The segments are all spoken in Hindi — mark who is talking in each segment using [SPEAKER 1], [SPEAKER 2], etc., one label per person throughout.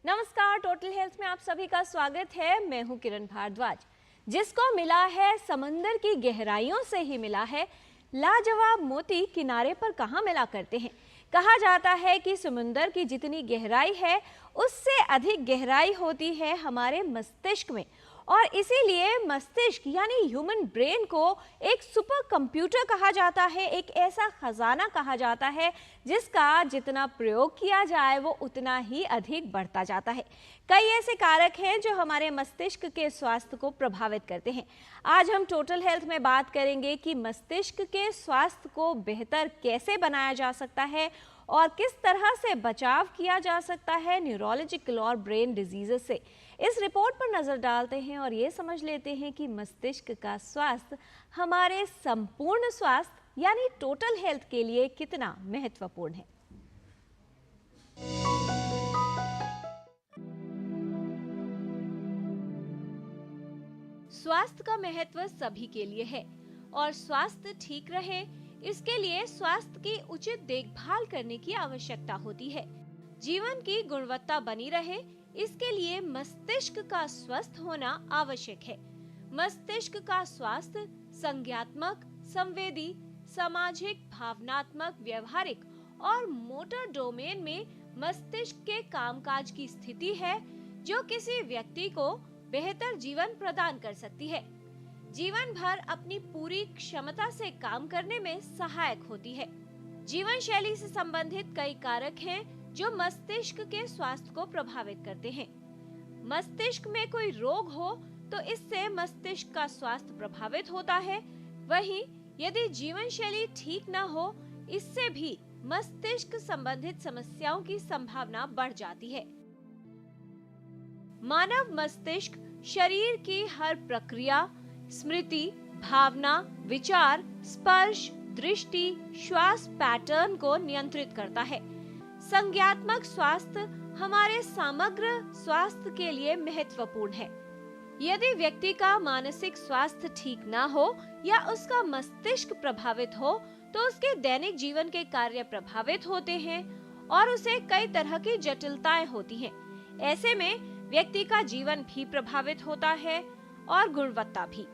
[SPEAKER 1] नमस्कार, टोटल हेल्थ में आप सभी का स्वागत है। मैं हूं किरण भारद्वाज। जिसको मिला है समंदर की गहराइयों से ही मिला है, लाजवाब मोती किनारे पर कहाँ मिला करते हैं। कहा जाता है कि समुंदर की जितनी गहराई है उससे अधिक गहराई होती है हमारे मस्तिष्क में, और इसीलिए मस्तिष्क यानी ह्यूमन ब्रेन को एक सुपर कंप्यूटर कहा जाता है, एक ऐसा खजाना कहा जाता है जिसका जितना प्रयोग किया जाए वो उतना ही अधिक बढ़ता जाता है। कई ऐसे कारक हैं जो हमारे मस्तिष्क के स्वास्थ्य को प्रभावित करते हैं। आज हम टोटल हेल्थ में बात करेंगे कि मस्तिष्क के स्वास्थ्य को बेहतर कैसे बनाया जा सकता है और किस तरह से बचाव किया जा सकता है न्यूरोलॉजिकल और ब्रेन डिजीजेस से। इस रिपोर्ट पर नजर डालते हैं और ये समझ लेते हैं कि मस्तिष्क का स्वास्थ्य हमारे संपूर्ण स्वास्थ्य यानी टोटल हेल्थ के लिए कितना महत्वपूर्ण है। स्वास्थ्य का महत्व सभी के लिए है और स्वास्थ्य ठीक रहे इसके लिए स्वास्थ्य की उचित देखभाल करने की आवश्यकता होती है। जीवन की गुणवत्ता बनी रहे इसके लिए मस्तिष्क का स्वस्थ होना आवश्यक है। मस्तिष्क का स्वास्थ्य संज्ञात्मक, संवेदी, सामाजिक, भावनात्मक, व्यवहारिक और मोटर डोमेन में मस्तिष्क के कामकाज की स्थिति है जो किसी व्यक्ति को बेहतर जीवन प्रदान कर सकती है। जीवन भर अपनी पूरी क्षमता से काम करने में सहायक होती है। जीवन शैली से संबंधित कई कारक हैं जो मस्तिष्क के स्वास्थ्य को प्रभावित करते हैं। मस्तिष्क में कोई रोग हो तो इससे मस्तिष्क का स्वास्थ्य प्रभावित होता है। वहीं यदि जीवन शैली ठीक न हो इससे भी मस्तिष्क संबंधित समस्याओं की संभावना बढ़ जाती है। मानव मस्तिष्क शरीर की हर प्रक्रिया, स्मृति, भावना, विचार, स्पर्श, दृष्टि, श्वास पैटर्न को नियंत्रित करता है। संज्ञात्मक स्वास्थ्य हमारे समग्र स्वास्थ्य के लिए महत्वपूर्ण है। यदि व्यक्ति का मानसिक स्वास्थ्य ठीक न हो या उसका मस्तिष्क प्रभावित हो तो उसके दैनिक जीवन के कार्य प्रभावित होते हैं और उसे कई तरह की जटिलताएं होती हैं। ऐसे में व्यक्ति का जीवन भी प्रभावित होता है और गुणवत्ता भी।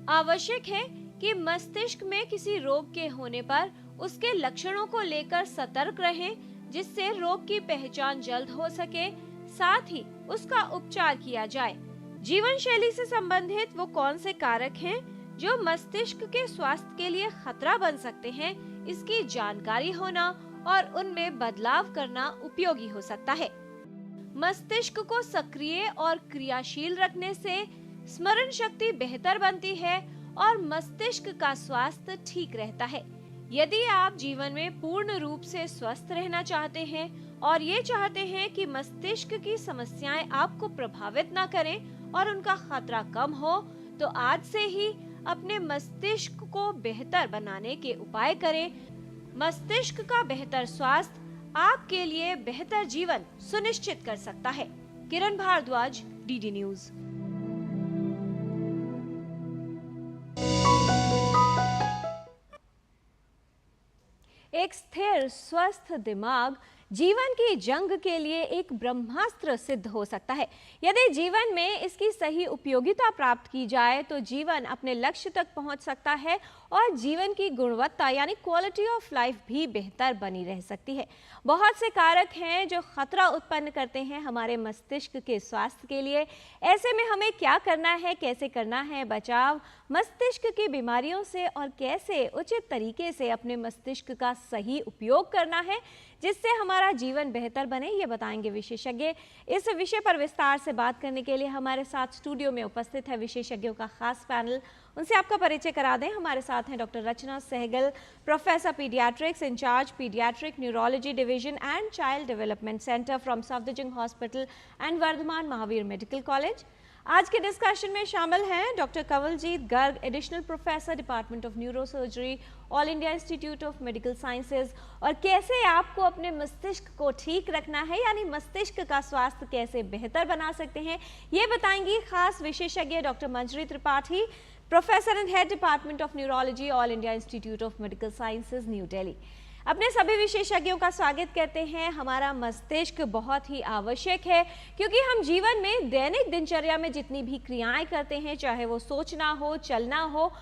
[SPEAKER 1] आवश्यक है कि मस्तिष्क में किसी रोग के होने पर उसके लक्षणों को लेकर सतर्क रहें जिससे रोग की पहचान जल्द हो सके, साथ ही उसका उपचार किया जाए। जीवन शैली से संबंधित वो कौन से कारक हैं जो मस्तिष्क के स्वास्थ्य के लिए खतरा बन सकते हैं, इसकी जानकारी होना और उनमें बदलाव करना उपयोगी हो सकता है। मस्तिष्क को सक्रिय और क्रियाशील रखने से स्मरण शक्ति बेहतर बनती है और मस्तिष्क का स्वास्थ्य ठीक रहता है। यदि आप जीवन में पूर्ण रूप से स्वस्थ रहना चाहते हैं और ये चाहते हैं कि मस्तिष्क की समस्याएं आपको प्रभावित न करें और उनका खतरा कम हो, तो आज से ही अपने मस्तिष्क को बेहतर बनाने के उपाय करें। मस्तिष्क का बेहतर स्वास्थ्य आपके लिए बेहतर जीवन सुनिश्चित कर सकता है। किरण भारद्वाज, डीडी न्यूज। एक स्थिर स्वस्थ दिमाग जीवन की जंग के लिए एक ब्रह्मास्त्र सिद्ध हो सकता है। यदि जीवन में इसकी सही उपयोगिता प्राप्त की जाए तो जीवन अपने लक्ष्य तक पहुंच सकता है और जीवन की गुणवत्ता यानी क्वालिटी ऑफ लाइफ भी बेहतर बनी रह सकती है। बहुत से कारक हैं जो खतरा उत्पन्न करते हैं हमारे मस्तिष्क के स्वास्थ्य के लिए। ऐसे में हमें क्या करना है, कैसे करना है बचाव मस्तिष्क की बीमारियों से और कैसे उचित तरीके से अपने मस्तिष्क का सही उपयोग करना है जिससे हमारा जीवन बेहतर बने, ये बताएंगे विशेषज्ञ। इस विषय पर विस्तार से बात करने के लिए हमारे साथ स्टूडियो में उपस्थित है विशेषज्ञों का खास पैनल। उनसे आपका परिचय करा दें। हमारे साथ हैं doctor Rachna Sehgal, professor paediatrics, in charge paediatric neurology division and child development centre from Safdarjung hospital and Vardhman Mahavir medical college. आज के डिस्कशन में शामिल हैं doctor Kanwaljit Garg, additional professor department of neuro surgery, all India institute of medical sciences. और कैसे आपको अपने मस्तिष्क को ठीक रखना है यानी मस्तिष्क का स्वास्थ्य कैसे बेहतर बना सकते हैं, ये बताएंगी खास विशेषज्ञ doctor Manjari Tripathi, professor and head department of neurology, all India institute of medical sciences, new Delhi. अपने सभी विशेषज्ञों का स्वागत करते हैं। हमारा मस्तिष्क बहुत ही आवश्यक है क्योंकि हम जीवन में दैनिक दिनचर्या में जितनी भी क्रियाएं करते हैं, चाहे वो सोचना हो, चलना हो,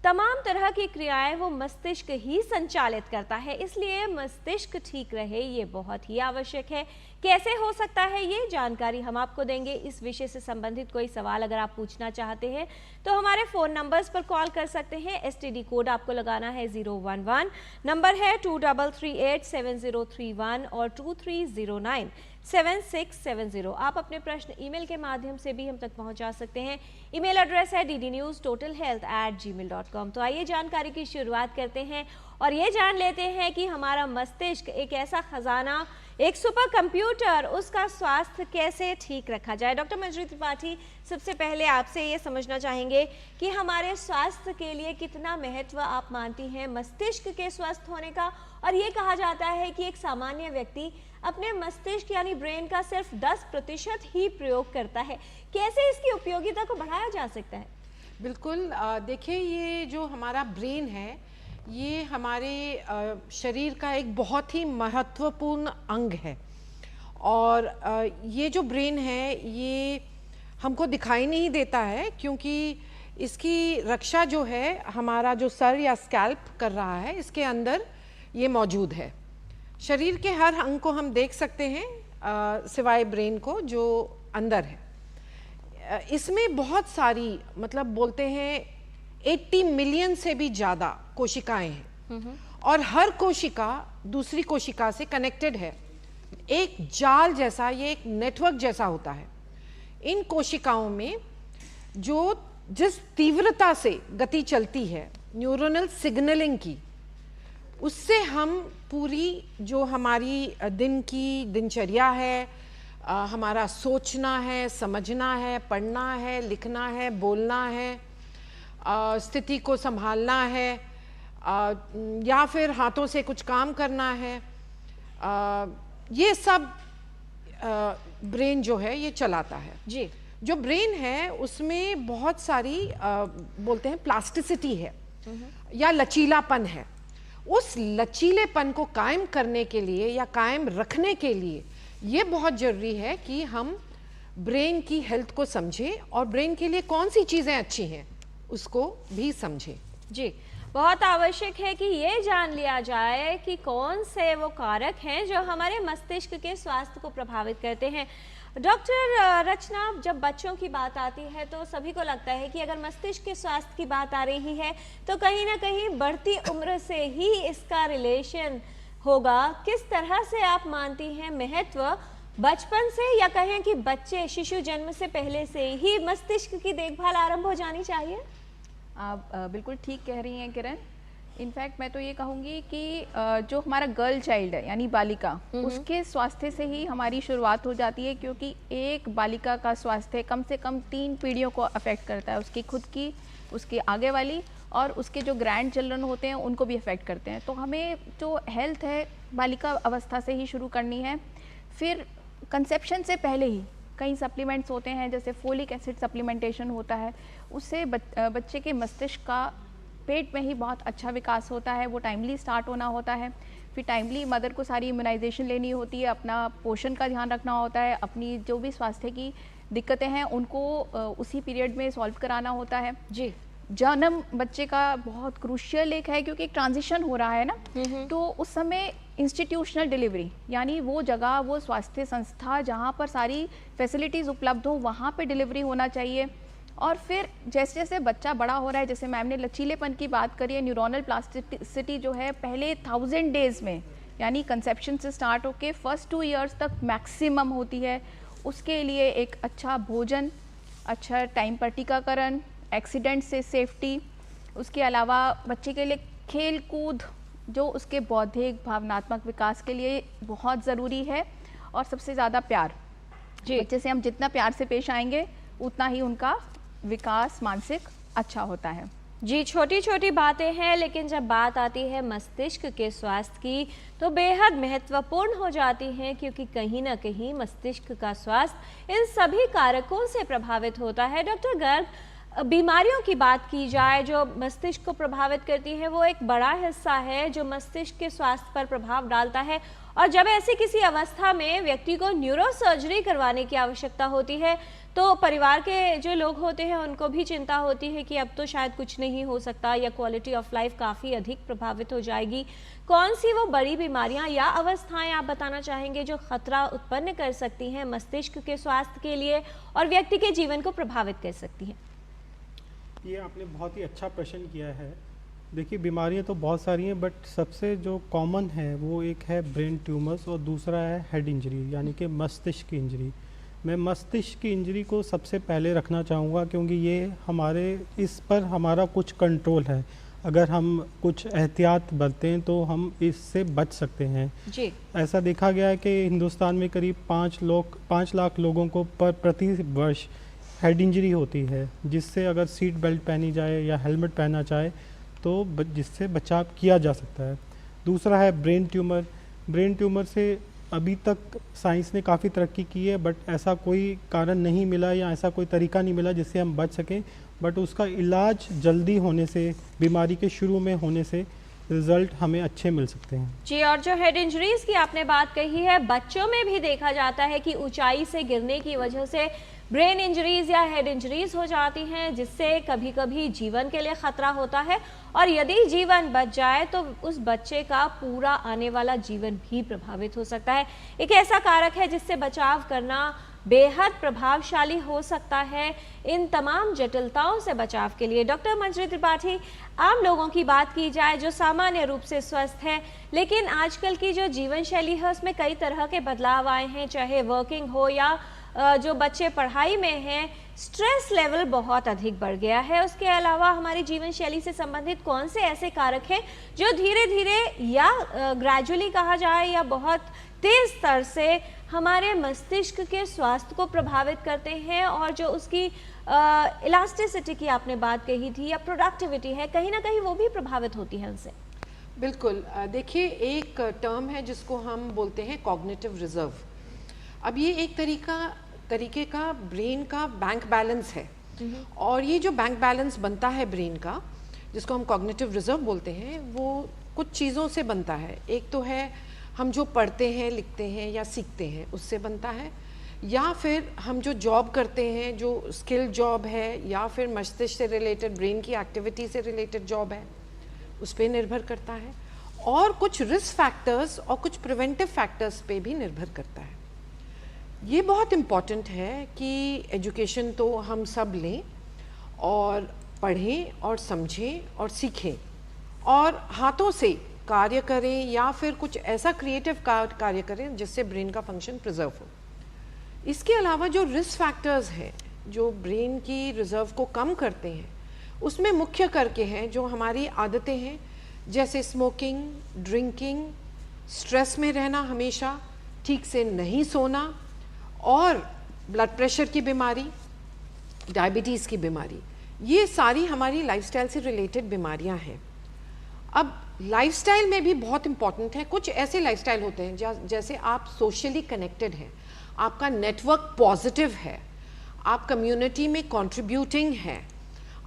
[SPEAKER 1] तमाम तरह की क्रियाएं वो मस्तिष्क ही संचालित करता है। इसलिए मस्तिष्क ठीक रहे ये बहुत ही आवश्यक है। कैसे हो सकता है ये जानकारी हम आपको देंगे। इस विषय से संबंधित कोई सवाल अगर आप पूछना चाहते हैं तो हमारे फ़ोन नंबर्स पर कॉल कर सकते हैं। STD कोड आपको लगाना है 011, नंबर है 23387031 और 23097670। आप अपने प्रश्न ईमेल के माध्यम से भी हम तक पहुंचा सकते हैं। ईमेल एड्रेस है ddnewstotalhealth@gmail.com। तो आइए जानकारी की शुरुआत करते हैं और ये जान लेते हैं कि हमारा मस्तिष्क एक ऐसा खजाना, एक सुपर कंप्यूटर, उसका स्वास्थ्य कैसे ठीक रखा जाए। डॉक्टर मंजरी त्रिपाठी, सबसे पहले आपसे ये समझना चाहेंगे कि हमारे स्वास्थ्य के लिए कितना महत्व आप मानती हैं मस्तिष्क के स्वस्थ होने का। और ये कहा जाता है कि एक सामान्य व्यक्ति अपने मस्तिष्क यानी ब्रेन का सिर्फ 10% ही प्रयोग करता है। कैसे इसकी उपयोगिता को बढ़ाया जा सकता है?
[SPEAKER 2] बिल्कुल, देखिए, ये जो हमारा ब्रेन है ये हमारे शरीर का एक बहुत ही महत्वपूर्ण अंग है। और ये जो ब्रेन है ये हमको दिखाई नहीं देता है क्योंकि इसकी रक्षा जो है हमारा जो सर या स्कैल्प कर रहा है, इसके अंदर ये मौजूद है। शरीर के हर अंग को हम देख सकते हैं सिवाय ब्रेन को जो अंदर है। इसमें बहुत सारी, मतलब बोलते हैं 80 मिलियन से भी ज़्यादा कोशिकाएं हैं और हर कोशिका दूसरी कोशिका से कनेक्टेड है। एक जाल जैसा, ये एक नेटवर्क जैसा होता है। इन कोशिकाओं में जिस तीव्रता से गति चलती है न्यूरोनल सिग्नलिंग की, उससे हम पूरी जो हमारी दिन की दिनचर्या है, हमारा सोचना है, समझना है, पढ़ना है, लिखना है, बोलना है, स्थिति को संभालना है, या फिर हाथों से कुछ काम करना है, ये सब ब्रेन जो है ये चलाता है।
[SPEAKER 1] जी,
[SPEAKER 2] जो ब्रेन है उसमें बहुत सारी बोलते हैं प्लास्टिसिटी है या लचीलापन है। उस लचीलेपन को कायम करने के लिए या कायम रखने के लिए ये बहुत ज़रूरी है कि हम ब्रेन की हेल्थ को समझें और ब्रेन के लिए कौन सी चीज़ें अच्छी हैं उसको भी समझें।
[SPEAKER 1] जी, बहुत आवश्यक है कि ये जान लिया जाए कि कौन से वो कारक हैं जो हमारे मस्तिष्क के स्वास्थ्य को प्रभावित करते हैं। डॉक्टर रचना, जब बच्चों की बात आती है तो सभी को लगता है कि अगर मस्तिष्क के स्वास्थ्य की बात आ रही है तो कहीं ना कहीं बढ़ती उम्र से ही इसका रिलेशन होगा। किस तरह से आप मानती हैं महत्व बचपन से, या कहें कि बच्चे शिशु जन्म से पहले से ही मस्तिष्क की देखभाल आरंभ हो जानी चाहिए?
[SPEAKER 3] आप बिल्कुल ठीक कह रही हैं किरण। इनफैक्ट मैं तो ये कहूँगी कि जो हमारा गर्ल चाइल्ड है यानी बालिका, उसके स्वास्थ्य से ही हमारी शुरुआत हो जाती है, क्योंकि एक बालिका का स्वास्थ्य कम से कम 3 पीढ़ियों को अफेक्ट करता है। उसकी खुद की, उसके आगे वाली और उसके जो ग्रैंड चिल्ड्रन होते हैं उनको भी अफेक्ट करते हैं। तो हमें जो हेल्थ है बालिका अवस्था से ही शुरू करनी है। फिर कंसेप्शन से पहले ही कई सप्लीमेंट्स होते हैं, जैसे फोलिक एसिड सप्लीमेंटेशन होता है, उससे बच्चे के मस्तिष्क का पेट में ही बहुत अच्छा विकास होता है। वो टाइमली स्टार्ट होना होता है। फिर टाइमली मदर को सारी इम्यूनाइजेशन लेनी होती है, अपना पोषण का ध्यान रखना होता है, अपनी जो भी स्वास्थ्य की दिक्कतें हैं उनको उसी पीरियड में सॉल्व कराना होता है।
[SPEAKER 1] जी,
[SPEAKER 3] जन्म बच्चे का बहुत क्रूशियल एक है, क्योंकि एक ट्रांजिशन हो रहा है ना, तो उस समय इंस्टीट्यूशनल डिलीवरी यानी वो जगह, वो स्वास्थ्य संस्था जहाँ पर सारी फैसिलिटीज़ उपलब्ध हो, वहाँ पे डिलीवरी होना चाहिए। और फिर जैसे जैसे बच्चा बड़ा हो रहा है, जैसे मैम ने लचीलेपन की बात करी है, न्यूरोनल प्लास्टिसिटी जो है पहले 1000 डेज़ में यानी कंसेप्शन से स्टार्ट होके फर्स्ट 2 ईयर्स तक मैक्सिमम होती है। उसके लिए एक अच्छा भोजन, अच्छा टाइम पर टीकाकरण, एक्सीडेंट से सेफ्टी, उसके अलावा बच्चे के लिए खेल कूद जो उसके बौद्धिक भावनात्मक विकास के लिए बहुत ज़रूरी है, और सबसे ज़्यादा प्यार। जी, बच्चे से हम जितना प्यार से पेश आएंगे उतना ही उनका विकास मानसिक अच्छा होता है।
[SPEAKER 1] जी, छोटी छोटी बातें हैं, लेकिन जब बात आती है मस्तिष्क के स्वास्थ्य की तो बेहद महत्वपूर्ण हो जाती हैं, क्योंकि कहीं ना कहीं मस्तिष्क का स्वास्थ्य इन सभी कारकों से प्रभावित होता है। डॉक्टर गर्ग, बीमारियों की बात की जाए जो मस्तिष्क को प्रभावित करती है, वो एक बड़ा हिस्सा है जो मस्तिष्क के स्वास्थ्य पर प्रभाव डालता है। और जब ऐसी किसी अवस्था में व्यक्ति को न्यूरो सर्जरी करवाने की आवश्यकता होती है तो परिवार के जो लोग होते हैं उनको भी चिंता होती है कि अब तो शायद कुछ नहीं हो सकता या क्वालिटी ऑफ लाइफ काफ़ी अधिक प्रभावित हो जाएगी। कौन सी वो बड़ी बीमारियां या अवस्थाएं आप बताना चाहेंगे जो खतरा उत्पन्न कर सकती हैं मस्तिष्क के स्वास्थ्य के लिए और व्यक्ति के जीवन को प्रभावित कर सकती हैं?
[SPEAKER 4] ये आपने बहुत ही अच्छा प्रश्न किया है। देखिए, बीमारियां तो बहुत सारी हैं, बट सबसे जो कॉमन है वो एक है ब्रेन ट्यूमर्स और दूसरा है हेड इंजरी, यानी कि मस्तिष्क की इंजरी। मैं मस्तिष्क की इंजरी को सबसे पहले रखना चाहूँगा क्योंकि ये हमारे इस पर हमारा कुछ कंट्रोल है। अगर हम कुछ एहतियात बरतें तो हम इससे बच सकते हैं
[SPEAKER 1] जी।
[SPEAKER 4] ऐसा देखा गया है कि हिंदुस्तान में करीब 5 लाख लोगों को प्रति वर्ष हेड इंजरी होती है, जिससे अगर सीट बेल्ट पहनी जाए या हेलमेट पहना जाए तो जिससे बचाव किया जा सकता है। दूसरा है ब्रेन ट्यूमर। ब्रेन ट्यूमर से अभी तक साइंस ने काफ़ी तरक्की की है, बट ऐसा कोई कारण नहीं मिला या ऐसा कोई तरीका नहीं मिला जिससे हम बच सकें। बट उसका इलाज जल्दी होने से, बीमारी के शुरू में होने से रिज़ल्ट हमें अच्छे मिल सकते हैं।
[SPEAKER 1] जी, और जो हेड इंजरीज की आपने बात कही है, बच्चों में भी देखा जाता है कि ऊंचाई से गिरने की वजह से ब्रेन इंजरीज या हेड इंजरीज हो जाती हैं, जिससे कभी कभी जीवन के लिए खतरा होता है और यदि जीवन बच जाए तो उस बच्चे का पूरा आने वाला जीवन भी प्रभावित हो सकता है। एक ऐसा कारक है जिससे बचाव करना बेहद प्रभावशाली हो सकता है इन तमाम जटिलताओं से बचाव के लिए। डॉक्टर मंजरी त्रिपाठी, आम लोगों की बात की जाए जो सामान्य रूप से स्वस्थ है, लेकिन आजकल की जो जीवन शैली है उसमें कई तरह के बदलाव आए हैं, चाहे वर्किंग हो या जो बच्चे पढ़ाई में हैं, स्ट्रेस लेवल बहुत अधिक बढ़ गया है। उसके अलावा हमारी जीवन शैली से संबंधित कौन से ऐसे कारक हैं जो धीरे धीरे या ग्रेजुअली कहा जाए या बहुत तेज स्तर से हमारे मस्तिष्क के स्वास्थ्य को प्रभावित करते हैं और जो उसकी इलास्टिसिटी की आपने बात कही थी या प्रोडक्टिविटी है, कहीं ना कहीं वो भी प्रभावित होती है उनसे?
[SPEAKER 2] बिल्कुल। देखिए, एक टर्म है जिसको हम बोलते हैं कॉग्निटिव रिजर्व। अब ये एक तरीके का ब्रेन का बैंक बैलेंस है, और ये जो बैंक बैलेंस बनता है ब्रेन का, जिसको हम कॉग्निटिव रिजर्व बोलते हैं, वो कुछ चीज़ों से बनता है। एक तो है हम जो पढ़ते हैं, लिखते हैं या सीखते हैं उससे बनता है, या फिर हम जो जॉब करते हैं, जो स्किल जॉब है, या फिर मस्तिष्क से रिलेटेड, ब्रेन की एक्टिविटी से रिलेटेड जॉब है, उस पर निर्भर करता है, और कुछ रिस्क फैक्टर्स और कुछ प्रिवेंटिव फैक्टर्स पे भी निर्भर करता है। ये बहुत इम्पॉर्टेंट है कि एजुकेशन तो हम सब लें और पढ़ें और समझें और सीखें और हाथों से कार्य करें या फिर कुछ ऐसा क्रिएटिव कार्य करें जिससे ब्रेन का फंक्शन प्रिजर्व हो। इसके अलावा जो रिस्क फैक्टर्स हैं जो ब्रेन की रिजर्व को कम करते हैं, उसमें मुख्य करके हैं जो हमारी आदतें हैं, जैसे स्मोकिंग, ड्रिंकिंग, स्ट्रेस में रहना हमेशा, ठीक से नहीं सोना, और ब्लड प्रेशर की बीमारी, डायबिटीज़ की बीमारी। ये सारी हमारी लाइफस्टाइल से रिलेटेड बीमारियां हैं। अब लाइफस्टाइल में भी बहुत इम्पॉर्टेंट है। कुछ ऐसे लाइफस्टाइल होते हैं जैसे आप सोशली कनेक्टेड हैं, आपका नेटवर्क पॉजिटिव है, आप कम्युनिटी में कंट्रीब्यूटिंग हैं,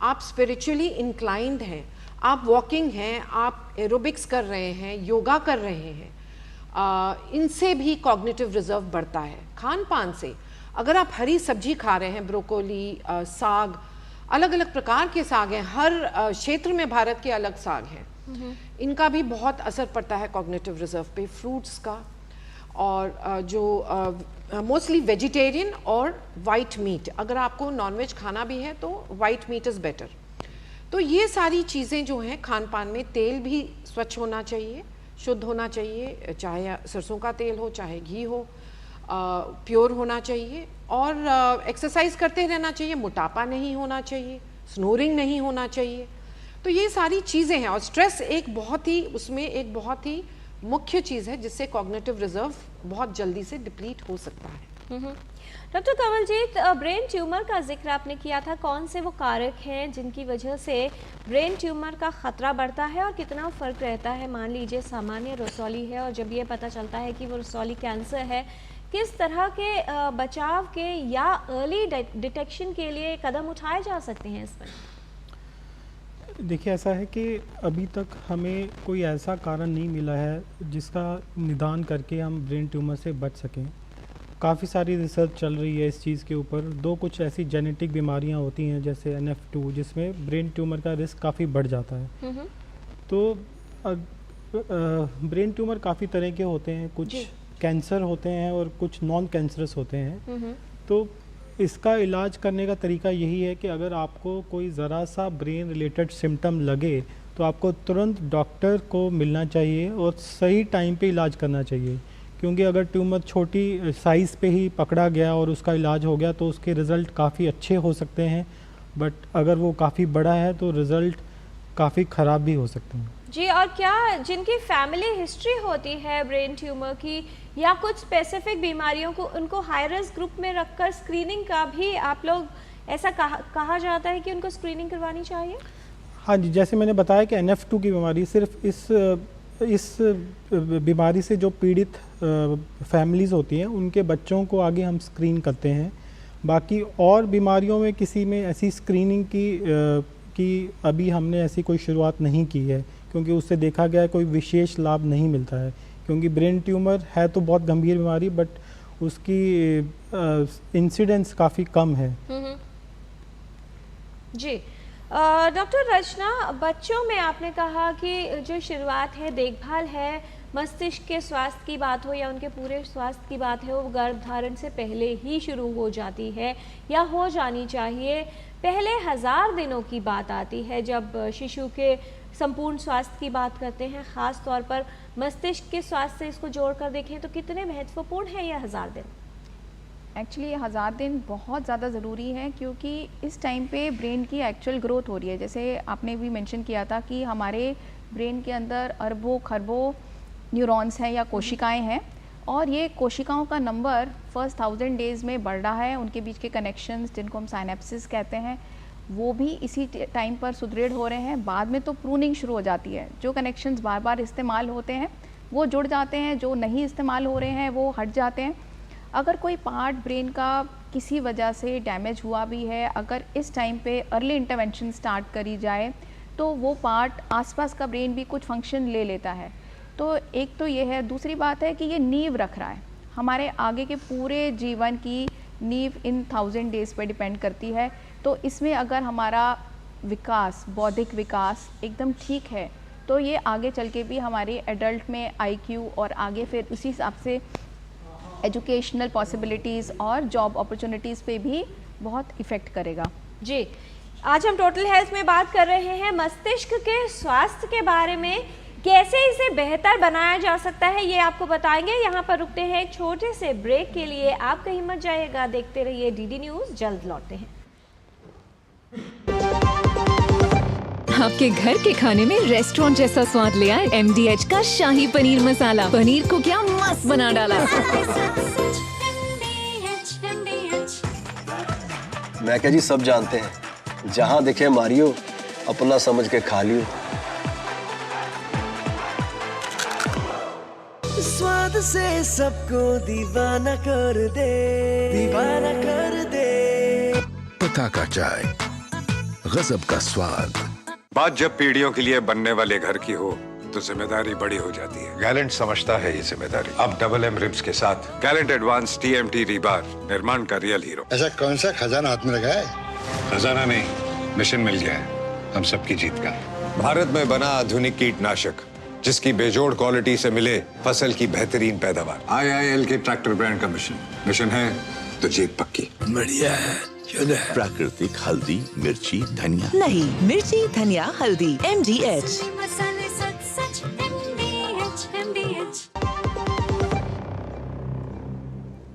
[SPEAKER 2] आप स्पिरिचुअली इंक्लाइंड हैं, आप वॉकिंग हैं, आप एरोबिक्स कर रहे हैं, योगा कर रहे हैं, इनसे भी कॉग्निटिव रिजर्व बढ़ता है। खान पान से, अगर आप हरी सब्जी खा रहे हैं, ब्रोकोली, साग, अलग अलग प्रकार के साग हैं, हर क्षेत्र में भारत के अलग साग हैं, इनका भी बहुत असर पड़ता है कॉग्निटिव रिजर्व पे। फ्रूट्स का, और जो मोस्टली वेजिटेरियन और वाइट मीट, अगर आपको नॉनवेज खाना भी है तो वाइट मीट इज़ बेटर। तो ये सारी चीज़ें जो हैं खान पान में, तेल भी स्वच्छ होना चाहिए, शुद्ध होना चाहिए, चाहे सरसों का तेल हो चाहे घी हो, प्योर होना चाहिए, और एक्सरसाइज करते रहना चाहिए, मोटापा नहीं होना चाहिए, स्नोरिंग नहीं होना चाहिए। तो ये सारी चीज़ें हैं, और स्ट्रेस एक बहुत ही मुख्य चीज़ है जिससे कॉग्निटिव रिजर्व बहुत जल्दी से डिप्लीट हो सकता है।
[SPEAKER 1] डॉक्टर कंवलजीत, ब्रेन ट्यूमर का जिक्र आपने किया था, कौन से वो कारक हैं जिनकी वजह से ब्रेन ट्यूमर का खतरा बढ़ता है और कितना फ़र्क रहता है? मान लीजिए सामान्य रसौली है और जब ये पता चलता है कि वो रसौली कैंसर है, किस तरह के बचाव के या अर्ली डिटेक्शन के लिए कदम उठाए जा सकते हैं इसमें?
[SPEAKER 4] देखिए, ऐसा है कि अभी तक हमें कोई ऐसा कारण नहीं मिला है जिसका निदान करके हम ब्रेन ट्यूमर से बच सकें। काफ़ी सारी रिसर्च चल रही है इस चीज़ के ऊपर। दो कुछ ऐसी जेनेटिक बीमारियां होती हैं जैसे NF2, जिसमें ब्रेन ट्यूमर का रिस्क काफ़ी बढ़ जाता है। तो ब्रेन ट्यूमर काफ़ी तरह के होते हैं, कुछ कैंसर होते हैं और कुछ नॉन कैंसरस होते हैं। तो इसका इलाज करने का तरीका यही है कि अगर आपको कोई ज़रा सा ब्रेन रिलेटेड सिम्टम लगे तो आपको तुरंत डॉक्टर को मिलना चाहिए और सही टाइम पे इलाज करना चाहिए, क्योंकि अगर ट्यूमर छोटी साइज़ पे ही पकड़ा गया और उसका इलाज हो गया तो उसके रिज़ल्ट काफ़ी अच्छे हो सकते हैं, बट अगर वो काफ़ी बड़ा है तो रिज़ल्ट काफ़ी ख़राब भी हो सकते हैं।
[SPEAKER 1] जी, और क्या जिनकी फैमिली हिस्ट्री होती है ब्रेन ट्यूमर की या कुछ स्पेसिफिक बीमारियों को, उनको हाई रिस्क ग्रुप में रखकर स्क्रीनिंग का भी आप लोग ऐसा कहा जाता है कि उनको स्क्रीनिंग करवानी चाहिए?
[SPEAKER 4] हाँ जी, जैसे मैंने बताया कि NF2 की बीमारी सिर्फ इस बीमारी से जो पीड़ित फैमिलीज़ होती हैं उनके बच्चों को आगे हम स्क्रीन करते हैं। बाकी और बीमारियों में किसी में ऐसी स्क्रीनिंग की अभी हमने ऐसी कोई शुरुआत नहीं की है, क्योंकि उससे देखा गया है कोई विशेष लाभ नहीं मिलता है। क्योंकि ब्रेन ट्यूमर है तो बहुत गंभीर बीमारी, बट उसकी इंसिडेंस काफ़ी कम है।
[SPEAKER 1] जी, डॉक्टर रचना, बच्चों में आपने कहा कि जो शुरुआत है, देखभाल है, मस्तिष्क के स्वास्थ्य की बात हो या उनके पूरे स्वास्थ्य की बात है, वो गर्भधारण से पहले ही शुरू हो जाती है या हो जानी चाहिए। पहले 1000 दिनों की बात आती है जब शिशु के संपूर्ण स्वास्थ्य की बात करते हैं, ख़ास तौर पर मस्तिष्क के स्वास्थ्य से इसको जोड़कर देखें तो कितने महत्वपूर्ण है यह 1000 दिन?
[SPEAKER 3] एक्चुअली ये 1000 दिन बहुत ज़्यादा ज़रूरी है, क्योंकि इस टाइम पे ब्रेन की एक्चुअल ग्रोथ हो रही है। जैसे आपने भी मेंशन किया था कि हमारे ब्रेन के अंदर अरबों खरबों न्यूरॉन्स हैं या कोशिकाएं हैं, और ये कोशिकाओं का नंबर फर्स्ट 1000 डेज़ में बढ़ रहा है। उनके बीच के कनेक्शंस, जिनको हम साइनेप्सिस कहते हैं, वो भी इसी टाइम पर सुदृढ़ हो रहे हैं। बाद में तो प्रूनिंग शुरू हो जाती है। जो कनेक्शंस बार बार इस्तेमाल होते हैं वो जुड़ जाते हैं, जो नहीं इस्तेमाल हो रहे हैं वो हट जाते हैं। अगर कोई पार्ट ब्रेन का किसी वजह से डैमेज हुआ भी है, अगर इस टाइम पे अर्ली इंटरवेंशन स्टार्ट करी जाए तो वो पार्ट आसपास का ब्रेन भी कुछ फंक्शन ले लेता है। तो एक तो ये है। दूसरी बात है कि ये नींव रख रहा है, हमारे आगे के पूरे जीवन की नींव इन 1000 डेज़ पे डिपेंड करती है। तो इसमें अगर हमारा विकास, बौद्धिक विकास एकदम ठीक है तो ये आगे चल के भी हमारे एडल्ट में IQ और आगे फिर उसी हिसाब से एजुकेशनल पॉसिबिलिटीज़ और जॉब अपॉर्चुनिटीज़ पे भी बहुत इफ़ेक्ट करेगा।
[SPEAKER 1] जी, आज हम टोटल हेल्थ में बात कर रहे हैं मस्तिष्क के स्वास्थ्य के बारे में, कैसे इसे बेहतर बनाया जा सकता है ये आपको बताएंगे। यहाँ पर रुकते हैं एक छोटे से ब्रेक के लिए, आप कहीं मत जाइएगा, देखते रहिए DD न्यूज़, जल्द लौटते हैं।
[SPEAKER 5] आपके घर के खाने में रेस्टोरेंट जैसा स्वाद ले आए MDH का शाही पनीर मसाला। पनीर को क्या मस्त बना डाला।
[SPEAKER 6] मैं क्या जी, सब जानते हैं, जहां दिखे मारियो अपना समझ के खा लियो।
[SPEAKER 7] स्वाद से सबको दीवाना कर दे, दीवाना कर दे।
[SPEAKER 8] पता का चाय, गजब का स्वाद।
[SPEAKER 9] बात जब पीढ़ियों के लिए बनने वाले घर की हो तो जिम्मेदारी बड़ी हो जाती है। गैलेंट समझता है ये जिम्मेदारी। अब डबल M रिब्स के साथ गैलेंट एडवांस TMT रीबार, निर्माण का रियल हीरो।
[SPEAKER 8] ऐसा कौन सा खजाना हाथ में लगा है?
[SPEAKER 9] खजाना नहीं, मिशन मिल गया है हम सबकी जीत का। भारत में बना आधुनिक कीटनाशक जिसकी बेजोड़ क्वालिटी से मिले फसल की बेहतरीन पैदावार। IIL के ट्रैक्टर ब्रांड का मिशन है तो जीत पक्की।
[SPEAKER 7] बढ़िया है,
[SPEAKER 10] प्राकृतिक हल्दी, मिर्ची, धनिया
[SPEAKER 11] नहीं, मिर्ची, धनिया, हल्दी, MDH।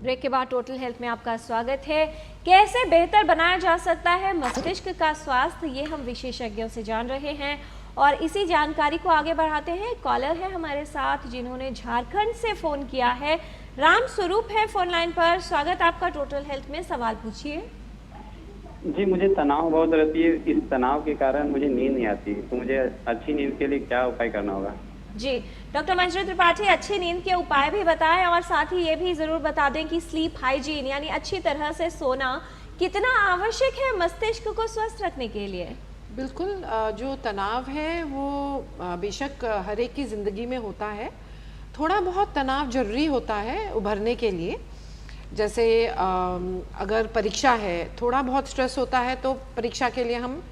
[SPEAKER 1] ब्रेक के बाद टोटल हेल्थ में आपका स्वागत है। कैसे बेहतर बनाया जा सकता है मस्तिष्क का स्वास्थ्य, ये हम विशेषज्ञों से जान रहे हैं और इसी जानकारी को आगे बढ़ाते हैं। कॉलर है हमारे साथ जिन्होंने झारखंड से फ़ोन किया है। राम स्वरूप है फोन लाइन पर, स्वागत आपका टोटल हेल्थ में, सवाल पूछिए।
[SPEAKER 12] जी, मुझे तनाव बहुत रहती है। इस तनाव के कारण मुझे नींद नहीं आती, तो मुझे अच्छी नींद के लिए क्या उपाय करना होगा?
[SPEAKER 1] जी, डॉक्टर मंजरी त्रिपाठी, अच्छी नींद के उपाय भी बताएं और साथ ही ये भी ज़रूर बता दें कि स्लीप हाइजीन यानी अच्छी तरह से सोना कितना आवश्यक है मस्तिष्क को स्वस्थ रखने के लिए।
[SPEAKER 2] बिल्कुल, जो तनाव है वो बेशक हर एक की ज़िंदगी में होता है। थोड़ा बहुत तनाव ज़रूरी होता है उभरने के लिए। जैसे अगर परीक्षा है, थोड़ा बहुत स्ट्रेस होता है तो परीक्षा के लिए हम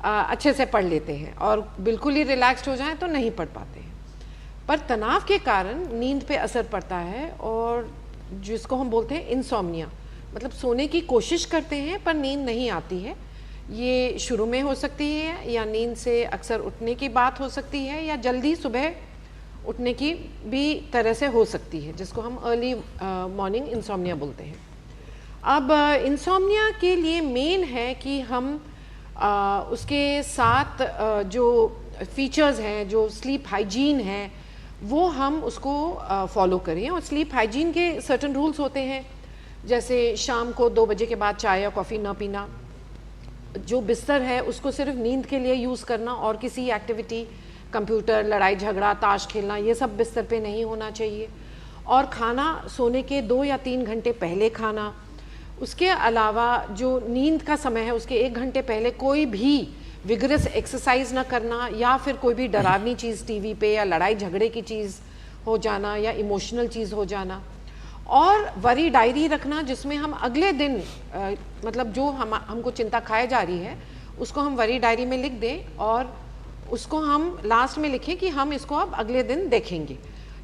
[SPEAKER 2] अच्छे से पढ़ लेते हैं और बिल्कुल ही रिलैक्स्ड हो जाएं तो नहीं पढ़ पाते हैं। पर तनाव के कारण नींद पे असर पड़ता है और जिसको हम बोलते हैं इंसोम्निया, मतलब सोने की कोशिश करते हैं पर नींद नहीं आती है। ये शुरू में हो सकती है या नींद से अक्सर उठने की बात हो सकती है या जल्दी सुबह उठने की भी तरह से हो सकती है, जिसको हम अर्ली मॉर्निंग इंसोम्निया बोलते हैं। अब इंसोम्निया के लिए मेन है कि हम उसके साथ जो फीचर्स हैं, जो स्लीप हाइजीन है, वो हम उसको फॉलो करें। और स्लीप हाइजीन के सर्टेन रूल्स होते हैं, जैसे शाम को 2 बजे के बाद चाय या कॉफ़ी ना पीना, जो बिस्तर है उसको सिर्फ नींद के लिए यूज़ करना और किसी एक्टिविटी, कंप्यूटर, लड़ाई झगड़ा, ताश खेलना, ये सब बिस्तर पे नहीं होना चाहिए। और खाना सोने के 2 या 3 घंटे पहले खाना। उसके अलावा जो नींद का समय है उसके 1 घंटे पहले कोई भी विगरस एक्सरसाइज ना करना या फिर कोई भी डरावनी चीज़ टीवी पे या लड़ाई झगड़े की चीज़ हो जाना या इमोशनल चीज़ हो जाना। और वरी डायरी रखना जिसमें हम अगले दिन मतलब जो हमको चिंता खाए जा रही है उसको हम वरी डायरी में लिख दें और उसको हम लास्ट में लिखें कि हम इसको अब अगले दिन देखेंगे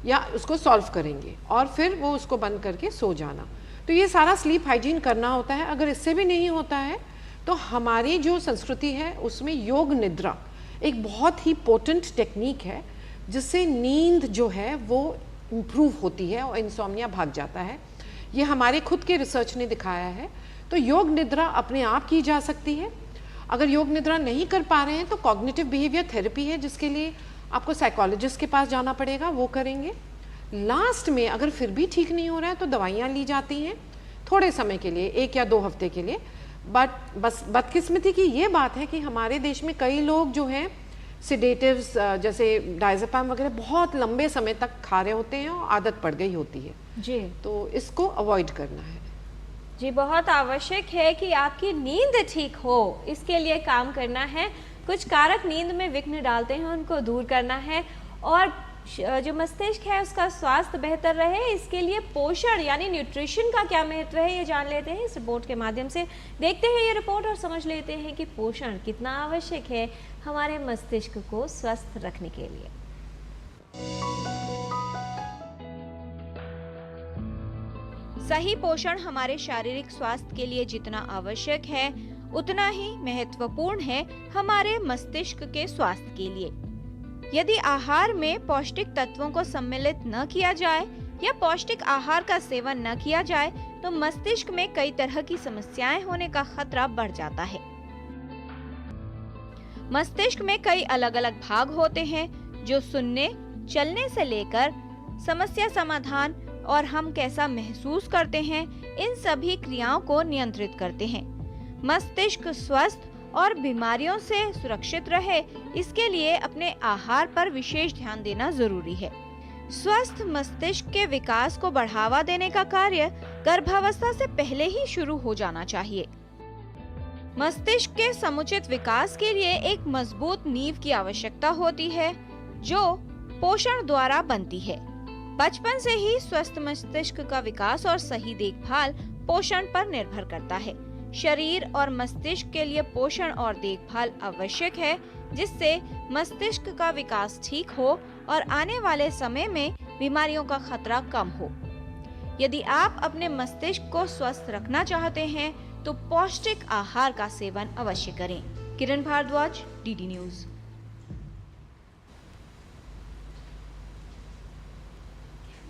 [SPEAKER 2] या उसको सॉल्व करेंगे और फिर वो उसको बंद करके सो जाना। तो ये सारा स्लीप हाइजीन करना होता है। अगर इससे भी नहीं होता है तो हमारी जो संस्कृति है उसमें योग निद्रा एक बहुत ही पोटेंट टेक्निक है जिससे नींद जो है वो इम्प्रूव होती है और इंसोम्निया भाग जाता है। ये हमारे खुद के रिसर्च ने दिखाया है। तो योग निद्रा अपने आप की जा सकती है। अगर योग निद्रा नहीं कर पा रहे हैं तो कॉग्निटिव बिहेवियर थेरेपी है जिसके लिए आपको साइकोलॉजिस्ट के पास जाना पड़ेगा, वो करेंगे। लास्ट में अगर फिर भी ठीक नहीं हो रहा है तो दवाइयाँ ली जाती हैं थोड़े समय के लिए, 1 या 2 हफ्ते के लिए। बट बस बदकिस्मती की ये बात है कि हमारे देश में कई लोग जो हैं सिडेटिव्स जैसे डायज़ेपाम वगैरह बहुत लंबे समय तक खा रहे होते हैं और आदत पड़ गई होती है
[SPEAKER 1] जी।
[SPEAKER 2] तो इसको अवॉइड करना है
[SPEAKER 1] जी। बहुत आवश्यक है कि आपकी नींद ठीक हो, इसके लिए काम करना है। कुछ कारक नींद में विघ्न डालते हैं उनको दूर करना है और जो मस्तिष्क है उसका स्वास्थ्य बेहतर रहे, इसके लिए पोषण यानी न्यूट्रिशन का क्या महत्व है ये जान लेते हैं इस रिपोर्ट के माध्यम से। देखते हैं ये रिपोर्ट और समझ लेते हैं कि पोषण कितना आवश्यक है हमारे मस्तिष्क को स्वस्थ रखने के लिए। सही पोषण हमारे शारीरिक स्वास्थ्य के लिए जितना आवश्यक है उतना ही महत्वपूर्ण है हमारे मस्तिष्क के स्वास्थ्य के लिए। यदि आहार में पौष्टिक तत्वों को सम्मिलित न किया जाए या पौष्टिक आहार का सेवन न किया जाए तो मस्तिष्क में कई तरह की समस्याएं होने का खतरा बढ़ जाता है। मस्तिष्क में कई अलग अलग भाग होते हैं जो सुनने, चलने से लेकर समस्या समाधान और हम कैसा महसूस करते हैं इन सभी क्रियाओं को नियंत्रित करते हैं। मस्तिष्क स्वस्थ और बीमारियों से सुरक्षित रहे इसके लिए अपने आहार पर विशेष ध्यान देना जरूरी है। स्वस्थ मस्तिष्क के विकास को बढ़ावा देने का कार्य गर्भावस्था से पहले ही शुरू हो जाना चाहिए। मस्तिष्क के समुचित विकास के लिए एक मजबूत नींव की आवश्यकता होती है जो पोषण द्वारा बनती है। बचपन से ही स्वस्थ मस्तिष्क का विकास और सही देखभाल पोषण पर निर्भर करता है। शरीर और मस्तिष्क के लिए पोषण और देखभाल आवश्यक है जिससे मस्तिष्क का विकास ठीक हो और आने वाले समय में बीमारियों का खतरा कम हो। यदि आप अपने मस्तिष्क को स्वस्थ रखना चाहते हैं तो पौष्टिक आहार का सेवन अवश्य करें। किरण भारद्वाज, डीडी न्यूज।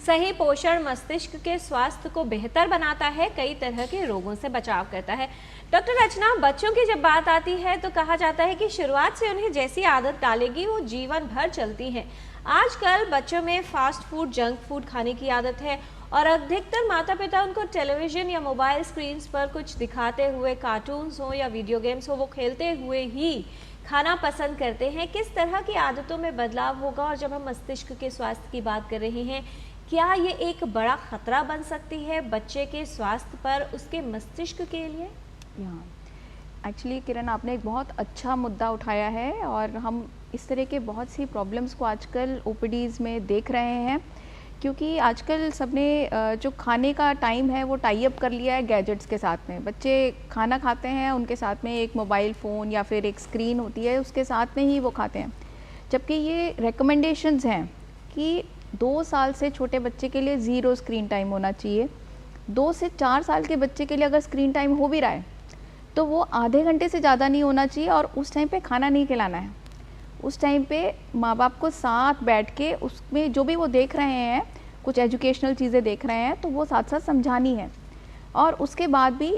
[SPEAKER 1] सही पोषण मस्तिष्क के स्वास्थ्य को बेहतर बनाता है, कई तरह के रोगों से बचाव करता है। डॉक्टर रचना, बच्चों की जब बात आती है तो कहा जाता है कि शुरुआत से उन्हें जैसी आदत डालेगी वो जीवन भर चलती है। आजकल बच्चों में फास्ट फूड, जंक फूड खाने की आदत है और अधिकतर माता पिता उनको टेलीविजन या मोबाइल स्क्रीन्स पर कुछ दिखाते हुए, कार्टून्स हो या वीडियो गेम्स हो, वो खेलते हुए ही खाना पसंद करते हैं, किस तरह की आदतों में बदलाव होगा? और जब हम मस्तिष्क के स्वास्थ्य की बात कर रहे हैं, क्या ये एक बड़ा खतरा बन सकती है बच्चे के स्वास्थ्य पर, उसके मस्तिष्क के लिए?
[SPEAKER 3] एक्चुअली किरण, आपने एक बहुत अच्छा मुद्दा उठाया है और हम इस तरह के बहुत सी प्रॉब्लम्स को आजकल ओपीडीज़ में देख रहे हैं, क्योंकि आजकल सबने जो खाने का टाइम है वो टाई अप कर लिया है गैजेट्स के साथ में। बच्चे खाना खाते हैं, उनके साथ में एक मोबाइल फ़ोन या फिर एक स्क्रीन होती है, उसके साथ में ही वो खाते हैं। जबकि ये रिकमेंडेशंस हैं कि 2 साल से छोटे बच्चे के लिए 0 स्क्रीन टाइम होना चाहिए। 2 से 4 साल के बच्चे के लिए अगर स्क्रीन टाइम हो भी रहा है तो वो आधे घंटे से ज़्यादा नहीं होना चाहिए और उस टाइम पे खाना नहीं खिलाना है। उस टाइम पे माँ बाप को साथ बैठ के उसमें जो भी वो देख रहे हैं, कुछ एजुकेशनल चीज़ें देख रहे हैं, तो वो साथ साथ समझानी है। और उसके बाद भी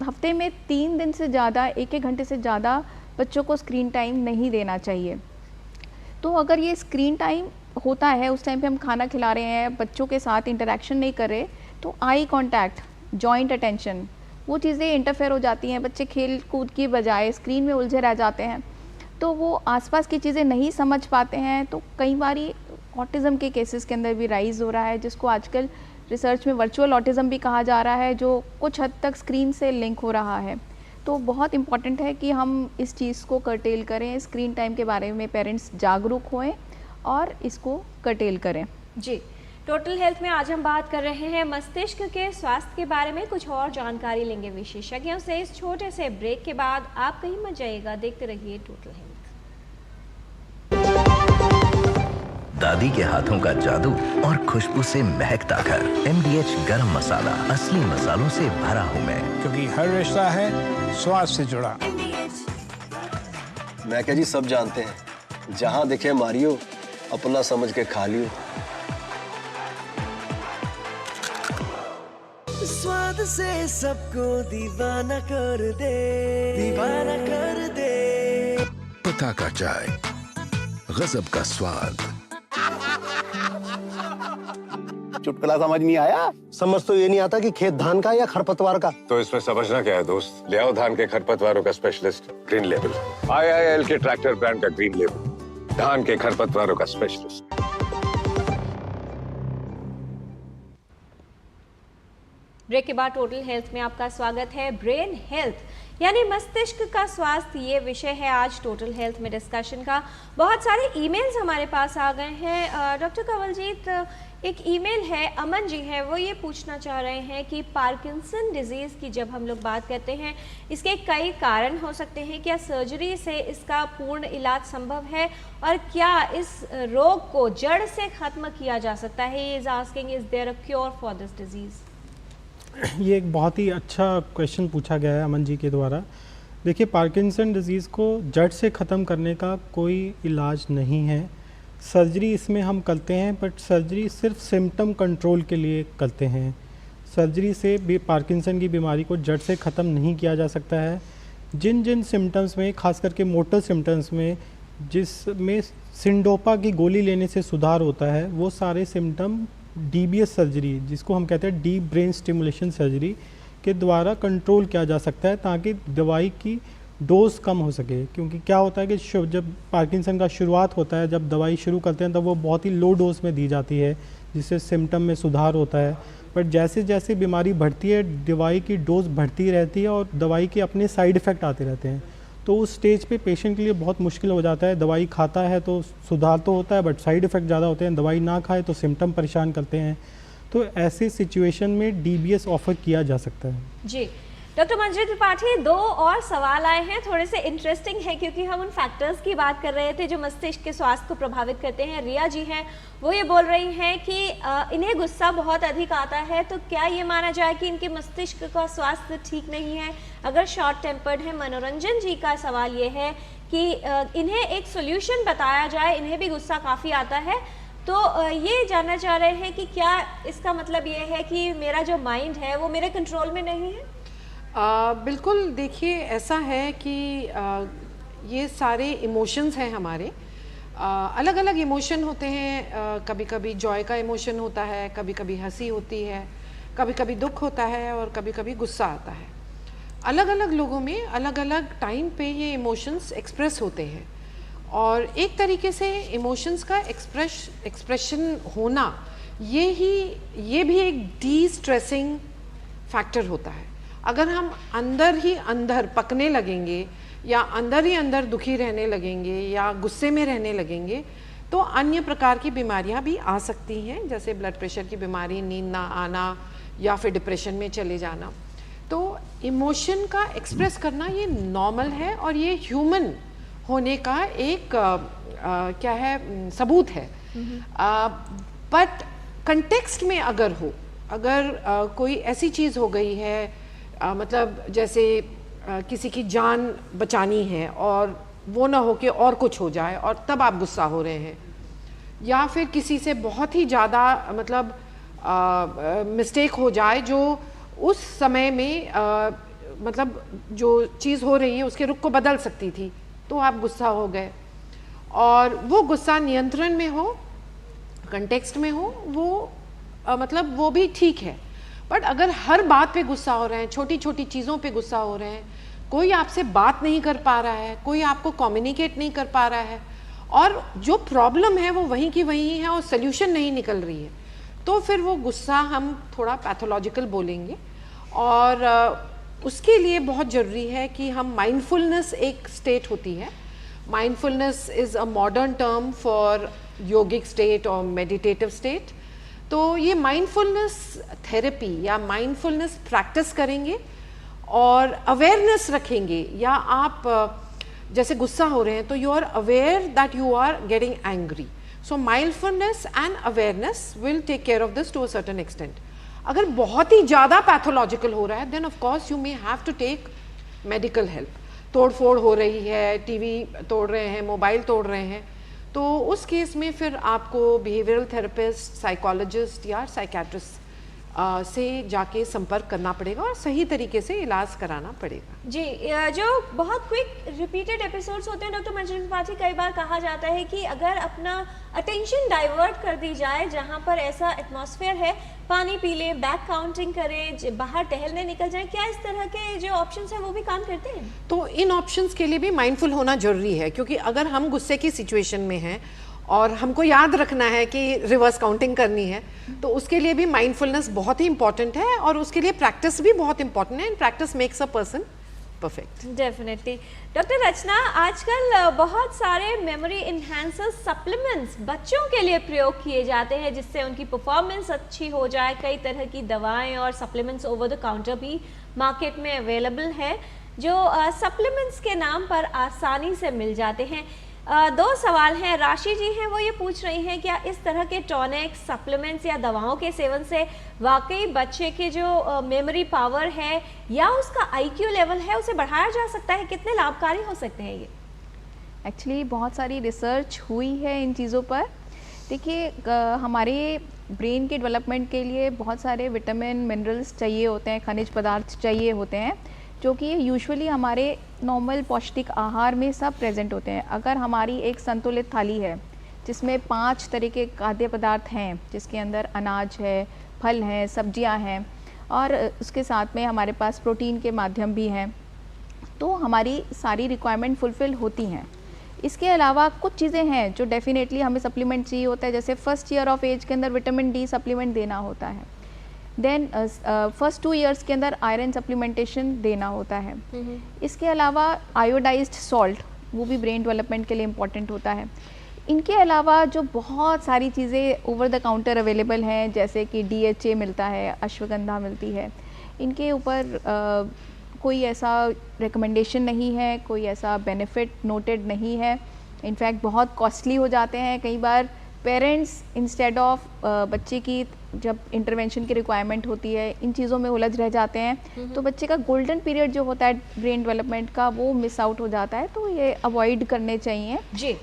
[SPEAKER 3] हफ्ते में 3 दिन से ज़्यादा, 1-1 घंटे से ज़्यादा बच्चों को स्क्रीन टाइम नहीं देना चाहिए। तो अगर ये स्क्रीन टाइम होता है, उस टाइम पे हम खाना खिला रहे हैं, बच्चों के साथ इंटरेक्शन नहीं कर रहे, तो आई कॉन्टैक्ट, जॉइंट अटेंशन, वो चीज़ें इंटरफेयर हो जाती हैं। बच्चे खेल कूद की बजाय स्क्रीन में उलझे रह जाते हैं, तो वो आसपास की चीज़ें नहीं समझ पाते हैं। तो कई बारी ऑटिज़म के केसेस के अंदर भी राइज़ हो रहा है, जिसको आजकल रिसर्च में वर्चुअल ऑटिज़म भी कहा जा रहा है, जो कुछ हद तक स्क्रीन से लिंक हो रहा है। तो बहुत इम्पॉर्टेंट है कि हम इस चीज़ को कर्टेल करें, स्क्रीन टाइम के बारे में पेरेंट्स जागरूक होएं और इसको कर्टेल करें।
[SPEAKER 1] जी, टोटल हेल्थ में आज हम बात कर रहे हैं मस्तिष्क के स्वास्थ्य के बारे में। कुछ और जानकारी लेंगे विशेषज्ञों से इस छोटे से ब्रेक के बाद। आप कहीं मत जाइएगा, देखते रहिए टोटल हेल्थ।
[SPEAKER 10] दादी के हाथों का जादू और खुशबू से महकता घर। MDH गरम मसाला, असली मसालों से भरा हूँ मैं,
[SPEAKER 13] क्योंकि हर रिश्ता है स्वाद से जुड़ा।
[SPEAKER 6] मैं क्या जी, सब जानते हैं, जहां दिखे मारियो, अपना समझ के खा लियो।
[SPEAKER 7] स्वाद से सबको दीवाना कर दे, दीवाना कर दे।
[SPEAKER 8] पता का चाय, गजब का स्वाद।
[SPEAKER 14] चुटकुला समझ नहीं आया? समझ तो ये नहीं आता कि खेत धान का या खरपतवार का।
[SPEAKER 9] तो इसमें समझना क्या है दोस्त? ले आओ धान के खरपतवारों का स्पेशलिस्ट ग्रीन लेबल। IIL के ट्रैक्टर ब्रांड का ग्रीन लेबल, धान के खरपतवारों का स्पेशलिस्ट।
[SPEAKER 1] ब्रेक के बाद टोटल हेल्थ में आपका स्वागत है। ब्रेन हेल्थ यानी मस्तिष्क का स्वास्थ्य, ये विषय है आज टोटल हेल्थ में डिस्कशन का। बहुत सारे ईमेल्स हमारे पास आ गए हैं। डॉक्टर कंवलजीत, एक ईमेल है, अमन जी हैं, वो ये पूछना चाह रहे हैं कि पार्किंसन डिजीज़ की जब हम लोग बात करते हैं, इसके कई कारण हो सकते हैं। क्या सर्जरी से इसका पूर्ण इलाज संभव है और क्या इस रोग को जड़ से ख़त्म किया जा सकता है? He is asking, is there a cure for this disease?
[SPEAKER 4] ये एक बहुत ही अच्छा क्वेश्चन पूछा गया है अमन जी के द्वारा। देखिए, पार्किंसन डिजीज़ को जड़ से ख़त्म करने का कोई इलाज नहीं है। सर्जरी इसमें हम करते हैं, बट सर्जरी सिर्फ सिम्टम कंट्रोल के लिए करते हैं। सर्जरी से भी पार्किंसन की बीमारी को जड़ से ख़त्म नहीं किया जा सकता है। जिन जिन सिम्टम्स में, खास करके मोटर सिम्टम्स में, जिसमें सिंडोपा की गोली लेने से सुधार होता है, वो सारे सिम्टम DBS सर्जरी, जिसको हम कहते हैं डीप ब्रेन स्टिमुलेशन सर्जरी, के द्वारा कंट्रोल किया जा सकता है, ताकि दवाई की डोज कम हो सके। क्योंकि क्या होता है कि जब पार्किंसन का शुरुआत होता है, जब दवाई शुरू करते हैं, तब वो बहुत ही लो डोज में दी जाती है, जिससे सिम्टम में सुधार होता है। बट जैसे जैसे बीमारी बढ़ती है, दवाई की डोज बढ़ती रहती है और दवाई के अपने साइड इफ़ेक्ट आते रहते हैं। तो उस स्टेज पे पेशेंट के लिए बहुत मुश्किल हो जाता है। दवाई खाता है तो सुधार तो होता है, बट साइड इफ़ेक्ट ज़्यादा होते हैं। दवाई ना खाए तो सिम्टम परेशान करते हैं। तो ऐसे सिचुएशन में DBS ऑफर किया जा सकता है।
[SPEAKER 1] जी, डॉक्टर मंजरी त्रिपाठी, 2 और सवाल आए हैं, थोड़े से इंटरेस्टिंग है, क्योंकि हम उन फैक्टर्स की बात कर रहे थे जो मस्तिष्क के स्वास्थ्य को प्रभावित करते हैं। रिया जी हैं, वो ये बोल रही हैं कि इन्हें गुस्सा बहुत अधिक आता है, तो क्या ये माना जाए कि इनके मस्तिष्क का स्वास्थ्य ठीक नहीं है अगर शॉर्ट टेम्पर्ड है? मनोरंजन जी का सवाल ये है कि इन्हें एक सोल्यूशन बताया जाए, इन्हें भी गुस्सा काफ़ी आता है, तो ये जानना चाह रहे हैं कि क्या इसका मतलब ये है कि मेरा जो माइंड है वो मेरे कंट्रोल में नहीं है?
[SPEAKER 2] बिल्कुल, देखिए ऐसा है कि ये सारे इमोशंस हैं हमारे, अलग अलग इमोशन होते हैं। कभी कभी जॉय का इमोशन होता है, कभी कभी हंसी होती है, कभी कभी दुख होता है और कभी कभी गुस्सा आता है। अलग अलग लोगों में अलग अलग टाइम पे ये इमोशंस एक्सप्रेस होते हैं, और एक तरीके से इमोशंस का एक्सप्रेशन होना ये भी एक डी स्ट्रेसिंग फैक्टर होता है। अगर हम अंदर ही अंदर पकने लगेंगे या अंदर ही अंदर दुखी रहने लगेंगे या गुस्से में रहने लगेंगे तो अन्य प्रकार की बीमारियां भी आ सकती हैं, जैसे ब्लड प्रेशर की बीमारी, नींद ना आना या फिर डिप्रेशन में चले जाना। तो इमोशन का एक्सप्रेस करना ये नॉर्मल है और ये ह्यूमन होने का एक क्या है सबूत है। बट कंटेक्स्ट में अगर कोई ऐसी चीज़ हो गई है, मतलब जैसे किसी की जान बचानी है और वो ना हो कि और कुछ हो जाए और तब आप गुस्सा हो रहे हैं, या फिर किसी से बहुत ही ज़्यादा मतलब मिस्टेक हो जाए जो उस समय में मतलब जो चीज़ हो रही है उसके रुख को बदल सकती थी, तो आप गुस्सा हो गए और वो गुस्सा नियंत्रण में हो, कंटेक्स्ट में हो, वो मतलब वो भी ठीक है। बट अगर हर बात पे गुस्सा हो रहे हैं, छोटी छोटी चीज़ों पे गुस्सा हो रहे हैं, कोई आपसे बात नहीं कर पा रहा है, कोई आपको कम्युनिकेट नहीं कर पा रहा है और जो प्रॉब्लम है वो वहीं की वहीं है और सोल्यूशन नहीं निकल रही है, तो फिर वो गुस्सा हम थोड़ा पैथोलॉजिकल बोलेंगे। और उसके लिए बहुत ज़रूरी है कि हम माइंडफुलनेस एक स्टेट होती है। Mindfulness is a modern term for yogic state और मेडिटेटिव स्टेट। तो ये माइंडफुलनेस थेरेपी या माइंडफुलनेस प्रैक्टिस करेंगे और अवेयरनेस रखेंगे, या आप जैसे गुस्सा हो रहे हैं तो you are aware that you are getting angry, so mindfulness and awareness will take care of this to a certain extent. अगर बहुत ही ज़्यादा पैथोलॉजिकल हो रहा है then of course you may have to take medical help. तोड़ फोड़ हो रही है, टीवी तोड़ रहे हैं, मोबाइल तोड़ रहे हैं, तो उस केस में फिर आपको बिहेवियरल थेरेपिस्ट, साइकोलॉजिस्ट या साइकेट्रिस्ट से जाके संपर्क करना पड़ेगा और सही तरीके से इलाज कराना पड़ेगा।
[SPEAKER 1] जी, जो बहुत क्विक रिपीटेड एपिसोड्स होते हैं डॉक्टर मंजरी त्रिपाठी, कई बार कहा जाता है कि अगर अपना अटेंशन डाइवर्ट कर दी जाए जहां पर ऐसा एटमॉस्फेयर है, पानी पी ले, बैक काउंटिंग करें, बाहर टहलने निकल जाए, क्या इस तरह के जो ऑप्शंस हैं वो भी काम करते हैं?
[SPEAKER 2] तो इन ऑप्शंस के लिए भी माइंडफुल होना जरूरी है, क्योंकि अगर हम गुस्से की सिचुएशन में हैं और हमको याद रखना है कि रिवर्स काउंटिंग करनी है, तो उसके लिए भी माइंडफुलनेस बहुत ही इंपॉर्टेंट है और उसके लिए प्रैक्टिस भी बहुत इंपॉर्टेंट है, and practice makes a person perfect.
[SPEAKER 1] Definitely. Doctor Rachna, आजकल बहुत सारे मेमोरी इन्हांसर सप्लीमेंट्स बच्चों के लिए प्रयोग किए जाते हैं जिससे उनकी परफॉर्मेंस अच्छी हो जाए। कई तरह की दवाएं और सप्लीमेंट्स ओवर द काउंटर भी मार्केट में अवेलेबल है जो सप्लीमेंट्स के नाम पर आसानी से मिल जाते हैं। दो सवाल हैं। राशि जी हैं, वो ये पूछ रही हैं क्या इस तरह के टॉनिक्स, सप्लीमेंट्स या दवाओं के सेवन से वाकई बच्चे के जो मेमोरी पावर है या उसका IQ लेवल है उसे बढ़ाया जा सकता है? कितने लाभकारी हो सकते हैं ये?
[SPEAKER 3] एक्चुअली बहुत सारी रिसर्च हुई है इन चीज़ों पर। देखिए, हमारे ब्रेन के डेवलपमेंट के लिए बहुत सारे विटामिन, मिनरल्स चाहिए होते हैं, खनिज पदार्थ चाहिए होते हैं, जो कि यूजुअली हमारे नॉर्मल पौष्टिक आहार में सब प्रेजेंट होते हैं। अगर हमारी एक संतुलित थाली है जिसमें 5 तरह के खाद्य पदार्थ हैं, जिसके अंदर अनाज है, फल हैं, सब्जियां हैं और उसके साथ में हमारे पास प्रोटीन के माध्यम भी हैं, तो हमारी सारी रिक्वायरमेंट फुलफ़िल होती हैं। इसके अलावा कुछ चीज़ें हैं जो डेफिनेटली हमें सप्लीमेंट चाहिए होता है, जैसे फर्स्ट ईयर ऑफ एज के अंदर विटामिन D सप्लीमेंट देना होता है, देन फर्स्ट 2 इयर्स के अंदर आयरन सप्लीमेंटेशन देना होता है। इसके अलावा आयोडाइज्ड सॉल्ट, वो भी ब्रेन डेवलपमेंट के लिए इम्पॉर्टेंट होता है। इनके अलावा जो बहुत सारी चीज़ें ओवर द काउंटर अवेलेबल हैं, जैसे कि DHA मिलता है, अश्वगंधा मिलती है, इनके ऊपर कोई ऐसा रिकमेंडेशन नहीं है, कोई ऐसा बेनिफिट नोटेड नहीं है। इनफैक्ट बहुत कॉस्टली हो जाते हैं। कई बार पेरेंट्स इंस्टेड ऑफ बच्चे की जब इंटरवेंशन की रिक्वायरमेंट होती है इन चीज़ों में उलझ रह जाते हैं, तो बच्चे का गोल्डन पीरियड जो होता है ब्रेन डेवलपमेंट का वो मिस आउट हो जाता है, तो ये अवॉइड करने चाहिए। जी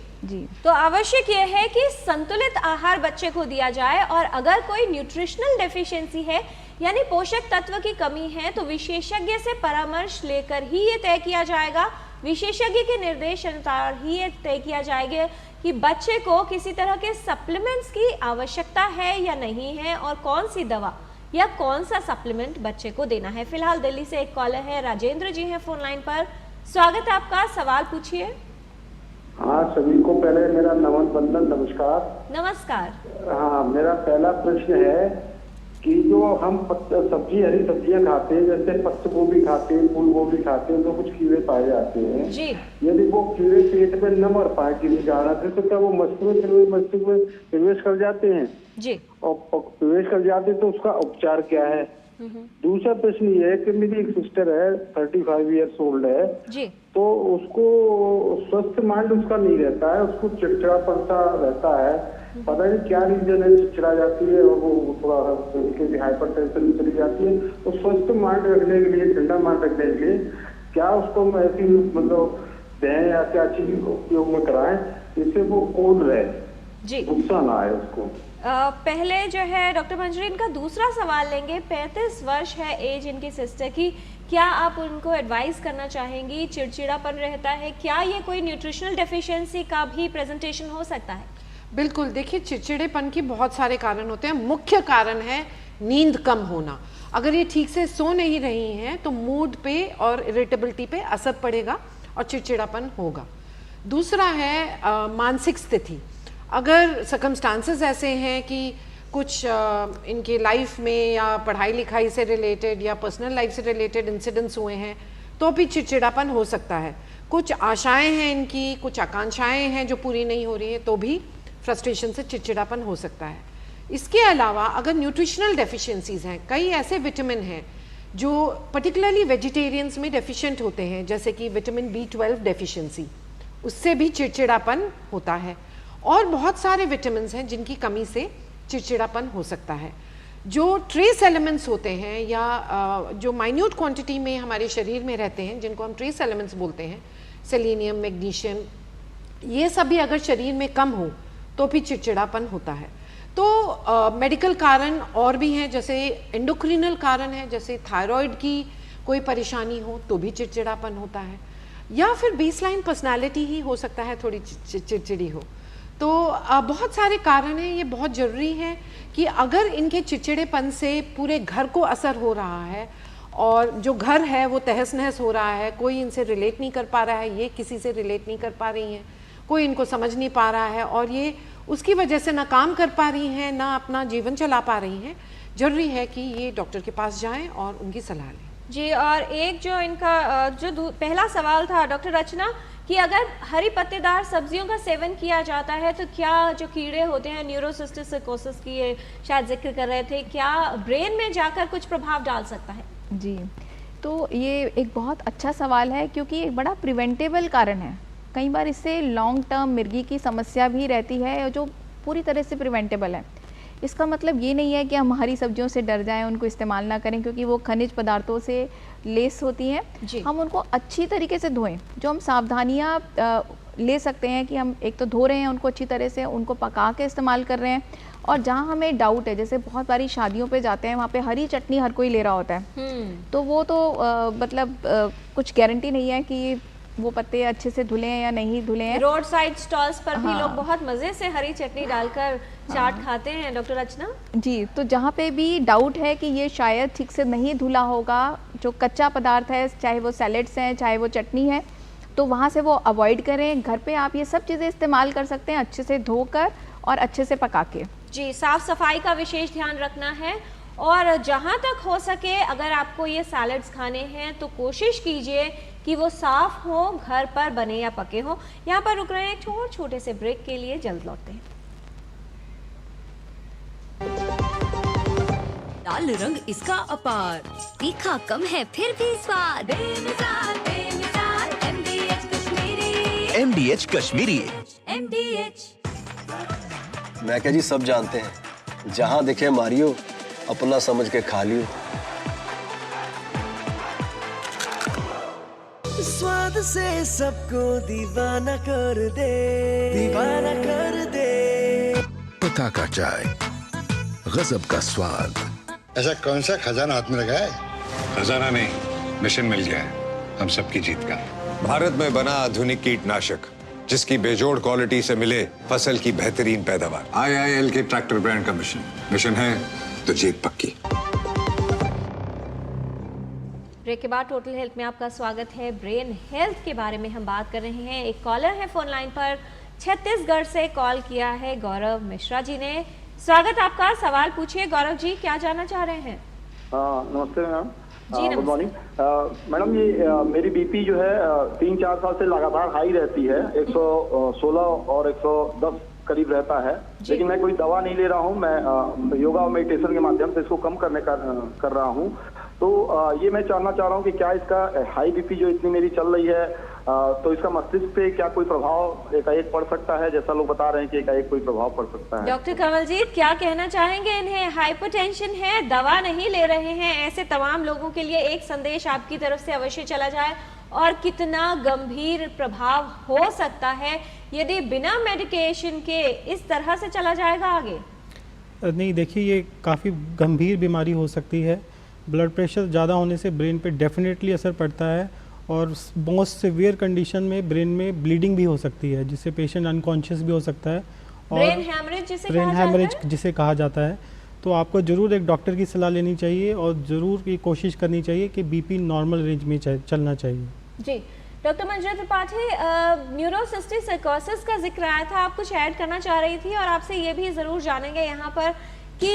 [SPEAKER 1] तो आवश्यक ये है कि संतुलित आहार बच्चे को दिया जाए और अगर कोई न्यूट्रिशनल डेफिशिएंसी है यानी पोषक तत्व की कमी है तो विशेषज्ञ से परामर्श लेकर ही ये तय किया जाएगा, विशेषज्ञ के निर्देश अनुसार ही ये तय किया जाएगा कि बच्चे को किसी तरह के सप्लीमेंट्स की आवश्यकता है या नहीं है और कौन सी दवा या कौन सा सप्लीमेंट बच्चे को देना है। फिलहाल दिल्ली से एक कॉलर है, राजेंद्र जी हैं फोन लाइन पर। स्वागत है आपका, सवाल पूछिए।
[SPEAKER 15] हाँ, सभी को पहले मेरा नमन बंदन नमस्कार।
[SPEAKER 1] नमस्कार।
[SPEAKER 15] हाँ, मेरा पहला प्रश्न है कि जो हम हरी सब्जियां खाते हैं, जैसे पत्ता गोभी खाते हैं, फूल गोभी खाते हैं, तो कुछ कीड़े पाए जाते हैं
[SPEAKER 1] जी।
[SPEAKER 15] यदि वो कीड़े पेट में न मर पाए किसी कारण से, तो क्या वो मस्तिष्क में प्रवेश कर जाते हैं
[SPEAKER 1] जी?
[SPEAKER 15] और प्रवेश कर जाते हैं तो उसका उपचार क्या है? दूसरा प्रश्न ये है कि मेरी एक सिस्टर है, 35 ईयर्स ओल्ड है
[SPEAKER 1] जी, तो
[SPEAKER 15] उसको स्वस्थ माइंड उसका नहीं रहता है, उसको चिड़चिड़ापन सा रहता है, पता नहीं क्या रीजन है, चिड़चिड़ा जाती है और वो थोड़ा हाइपर टेंशन चली जाती है। तो स्वस्थ माइंड रखने के लिए, ठंडा माइंड रखने के लिए क्या उसको ऐसी मतलब दें या क्या चीज उपयोग में कराएं जिससे वो कूल रहे
[SPEAKER 1] जी,
[SPEAKER 15] गुस्सा ना आए उसको।
[SPEAKER 1] पहले जो है डॉक्टर मंजरी, इनका दूसरा सवाल लेंगे। 35 वर्ष है एज इनकी सिस्टर की, क्या आप उनको एडवाइस करना चाहेंगी? चिड़चिड़ापन रहता है, क्या ये कोई न्यूट्रिशनल डेफिशिएंसी का भी प्रेजेंटेशन हो सकता है?
[SPEAKER 2] बिल्कुल, देखिए चिड़चिड़ेपन के बहुत सारे कारण होते हैं। मुख्य कारण है नींद कम होना। अगर ये ठीक से सो नहीं रही हैं तो मूड पे और इरिटेबिलिटी पे असर पड़ेगा और चिड़चिड़ापन होगा। दूसरा है मानसिक स्थिति। अगर सर्कमस्टांसेस ऐसे हैं कि कुछ इनके लाइफ में या पढ़ाई लिखाई से रिलेटेड या पर्सनल लाइफ से रिलेटेड इंसिडेंट्स हुए हैं तो भी चिड़चिड़ापन हो सकता है। कुछ आशाएं हैं इनकी, कुछ आकांक्षाएं हैं जो पूरी नहीं हो रही है तो भी फ्रस्ट्रेशन से चिड़चिड़ापन हो सकता है। इसके अलावा अगर न्यूट्रिशनल डेफिशिएंसीज हैं, कई ऐसे विटामिन हैं जो पर्टिकुलरली वेजिटेरियंस में डेफिशिएंट होते हैं, जैसे कि विटामिन B12 डेफिशिएंसी, उससे भी चिड़चिड़ापन होता है। और बहुत सारे विटामिन हैं जिनकी कमी से चिड़चिड़ापन हो सकता है। जो ट्रेस एलिमेंट्स होते हैं या जो माइन्यूट क्वांटिटी में हमारे शरीर में रहते हैं, जिनको हम ट्रेस एलिमेंट्स बोलते हैं, सेलेनियम, मैग्नीशियम, ये सभी अगर शरीर में कम हो तो भी चिड़चिड़ापन होता है। तो मेडिकल कारण और भी हैं, जैसे एंडोक्रिनल कारण है, जैसे थायराइड की कोई परेशानी हो तो भी चिड़चिड़ापन होता है, या फिर बेसलाइन पर्सनालिटी ही हो सकता है थोड़ी चिड़चिड़ी हो। तो बहुत सारे कारण हैं। ये बहुत ज़रूरी है कि अगर इनके चिड़चिड़ेपन से पूरे घर को असर हो रहा है और जो घर है वो तहस नहस हो रहा है, कोई इनसे रिलेट नहीं कर पा रहा है, ये किसी से रिलेट नहीं कर पा रही हैं, कोई इनको समझ नहीं पा रहा है और ये उसकी वजह से ना काम कर पा रही हैं ना अपना जीवन चला पा रही हैं, ज़रूरी है कि ये डॉक्टर के पास जाएं और उनकी सलाह लें।
[SPEAKER 1] जी, और एक जो इनका जो पहला सवाल था डॉक्टर रचना, कि अगर हरी पत्तेदार सब्जियों का सेवन किया जाता है तो क्या जो कीड़े होते हैं, न्यूरोसिस्टिक साइकोसिस की ये शायद जिक्र कर रहे थे, क्या ब्रेन में जाकर कुछ प्रभाव डाल सकता है?
[SPEAKER 3] जी, तो ये एक बहुत अच्छा सवाल है क्योंकि एक बड़ा प्रिवेंटेबल कारण है। कई बार इससे लॉन्ग टर्म मिर्गी की समस्या भी रहती है जो पूरी तरह से प्रिवेंटेबल है। इसका मतलब ये नहीं है कि हम हरी सब्जियों से डर जाएं, उनको इस्तेमाल ना करें, क्योंकि वो खनिज पदार्थों से लेस होती हैं। हम उनको अच्छी तरीके से धोएं। जो हम सावधानियां ले सकते हैं कि हम एक तो धो रहे हैं उनको अच्छी तरह से, उनको पका के इस्तेमाल कर रहे हैं, और जहाँ हमें डाउट है, जैसे बहुत सारी शादियों पे जाते हैं, वहाँ पे हरी चटनी हर कोई ले रहा होता है, तो वो तो मतलब कुछ गारंटी नहीं है कि वो पत्ते अच्छे से धुले हैं या नहीं धुले हैं।
[SPEAKER 1] रोड साइड स्टॉल्स पर भी लोग बहुत मजे से हरी चटनी डालकर चाट खाते हैं डॉक्टर रचना
[SPEAKER 3] जी। तो जहाँ पे भी डाउट है कि ये शायद ठीक से नहीं धुला होगा, जो कच्चा पदार्थ है, चाहे वो सैलेड्स हैं चाहे वो चटनी है, तो वहाँ से वो अवॉइड करें। घर पे आप ये सब चीज़ें इस्तेमाल कर सकते हैं, अच्छे से धोकर और अच्छे से पका के।
[SPEAKER 1] जी, साफ सफाई का विशेष ध्यान रखना है, और जहाँ तक हो सके अगर आपको ये सैलेड्स खाने हैं तो कोशिश कीजिए कि वो साफ हो, घर पर बने या पके हो। यहाँ पर रुक रहे हैं एक छोटे से ब्रेक के लिए, जल्द लौटते हैं।
[SPEAKER 16] लाल रंग इसका अपार, तीखा कम है फिर भी स्वाद, बेमिसाल बेमिसाल MDH Kashmiri.
[SPEAKER 10] MDH Kashmiri.
[SPEAKER 16] MDH।
[SPEAKER 6] मैं क्या जी, सब जानते हैं, जहाँ दिखे मारियो, अपना समझ के खा लियो।
[SPEAKER 7] स्वाद से सबको दीवाना कर दे, दीवाना कर दे।
[SPEAKER 8] पता का चाय, गजब का स्वाद।
[SPEAKER 17] ऐसा कौन सा खजाना हाथ में लगा है?
[SPEAKER 9] खजाना नहीं, मिशन मिल गया है हम सबकी जीत का। भारत में बना आधुनिक कीटनाशक जिसकी बेजोड़ क्वालिटी से मिले फसल की बेहतरीन पैदावार। IIL के ट्रैक्टर ब्रांड का मिशन है तो जीत पक्की।
[SPEAKER 1] ब्रेक के बाद टोटल हेल्थ में आपका स्वागत है। ब्रेन हेल्थ के बारे में हम बात कर रहे हैं। एक कॉलर है फोन लाइन पर, छत्तीसगढ़ से कॉल किया है गौरव मिश्रा जी ने। स्वागत आपका, सवाल पूछिए गौरव जी, क्या जानना चाह रहे हैं?
[SPEAKER 18] नमस्ते मैम।
[SPEAKER 1] जी
[SPEAKER 18] गुड मॉर्निंग मैडम। ये मेरी बीपी जो है 3-4 साल से लगातार हाई रहती है, 116 और 110 करीब रहता है, लेकिन मैं कोई दवा नहीं ले रहा हूँ। मैं योगा और मेडिटेशन के माध्यम से इसको कम करने का कर रहा हूँ। तो ये मैं जानना चाह रहा हूँ कि क्या इसका हाई बीपी जो इतनी मेरी चल रही है, तो इसका मस्तिष्क पे क्या कोई प्रभाव एकाएक पड़ सकता है? जैसा लोग बता रहे हैं कि एकाएक कोई प्रभाव पड़ सकता है।
[SPEAKER 1] डॉक्टर कमलजीत, क्या कहना चाहेंगे? इन्हें हाइपरटेंशन है, दवा नहीं ले रहे हैं, ऐसे तमाम लोगों के लिए एक संदेश आपकी तरफ से अवश्य चला जाए, और कितना गंभीर प्रभाव हो सकता है यदि बिना मेडिकेशन के इस तरह से चला जाएगा आगे?
[SPEAKER 4] नहीं, देखिए, ये काफ़ी गंभीर बीमारी हो सकती है। ब्लड प्रेशर ज़्यादा होने से ब्रेन पे डेफिनेटली असर पड़ता है, और मोस्ट सिवियर कंडीशन में ब्रेन में ब्लीडिंग भी हो सकती है, जिससे पेशेंट अनकॉन्शियस भी हो सकता है। और
[SPEAKER 1] ब्रेन हैमरेज जिसे
[SPEAKER 4] कहा जाता है। तो आपको ज़रूर एक डॉक्टर की सलाह लेनी चाहिए, और ज़रूर ये कोशिश करनी चाहिए कि बीपी नॉर्मल रेंज में चलना चाहिए।
[SPEAKER 1] जी डॉक्टर मंजरी त्रिपाठी, न्यूरोसिस्टिक साइकोसिस का जिक्र आया था, आप कुछ ऐड करना चाह रही थी, और आपसे ये भी ज़रूर जानेंगे यहाँ पर कि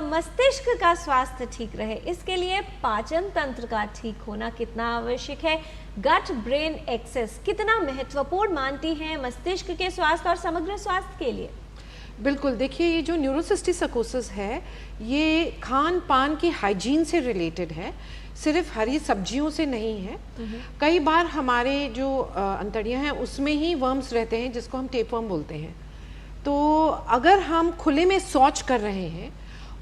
[SPEAKER 1] मस्तिष्क का स्वास्थ्य ठीक रहे, इसके लिए पाचन तंत्र का ठीक होना कितना आवश्यक है? गट ब्रेन एक्सेस कितना महत्वपूर्ण मानती हैं मस्तिष्क के स्वास्थ्य और समग्र स्वास्थ्य के लिए?
[SPEAKER 2] बिल्कुल, देखिए, ये जो न्यूरोसिस्टिक साइकोसिस है, ये खान पान की हाइजीन से रिलेटेड है, सिर्फ हरी सब्जियों से नहीं है। कई बार हमारे जो अंतड़ियाँ हैं उसमें ही वर्म्स रहते हैं, जिसको हम टेपवर्म बोलते हैं। तो अगर हम खुले में शौच कर रहे हैं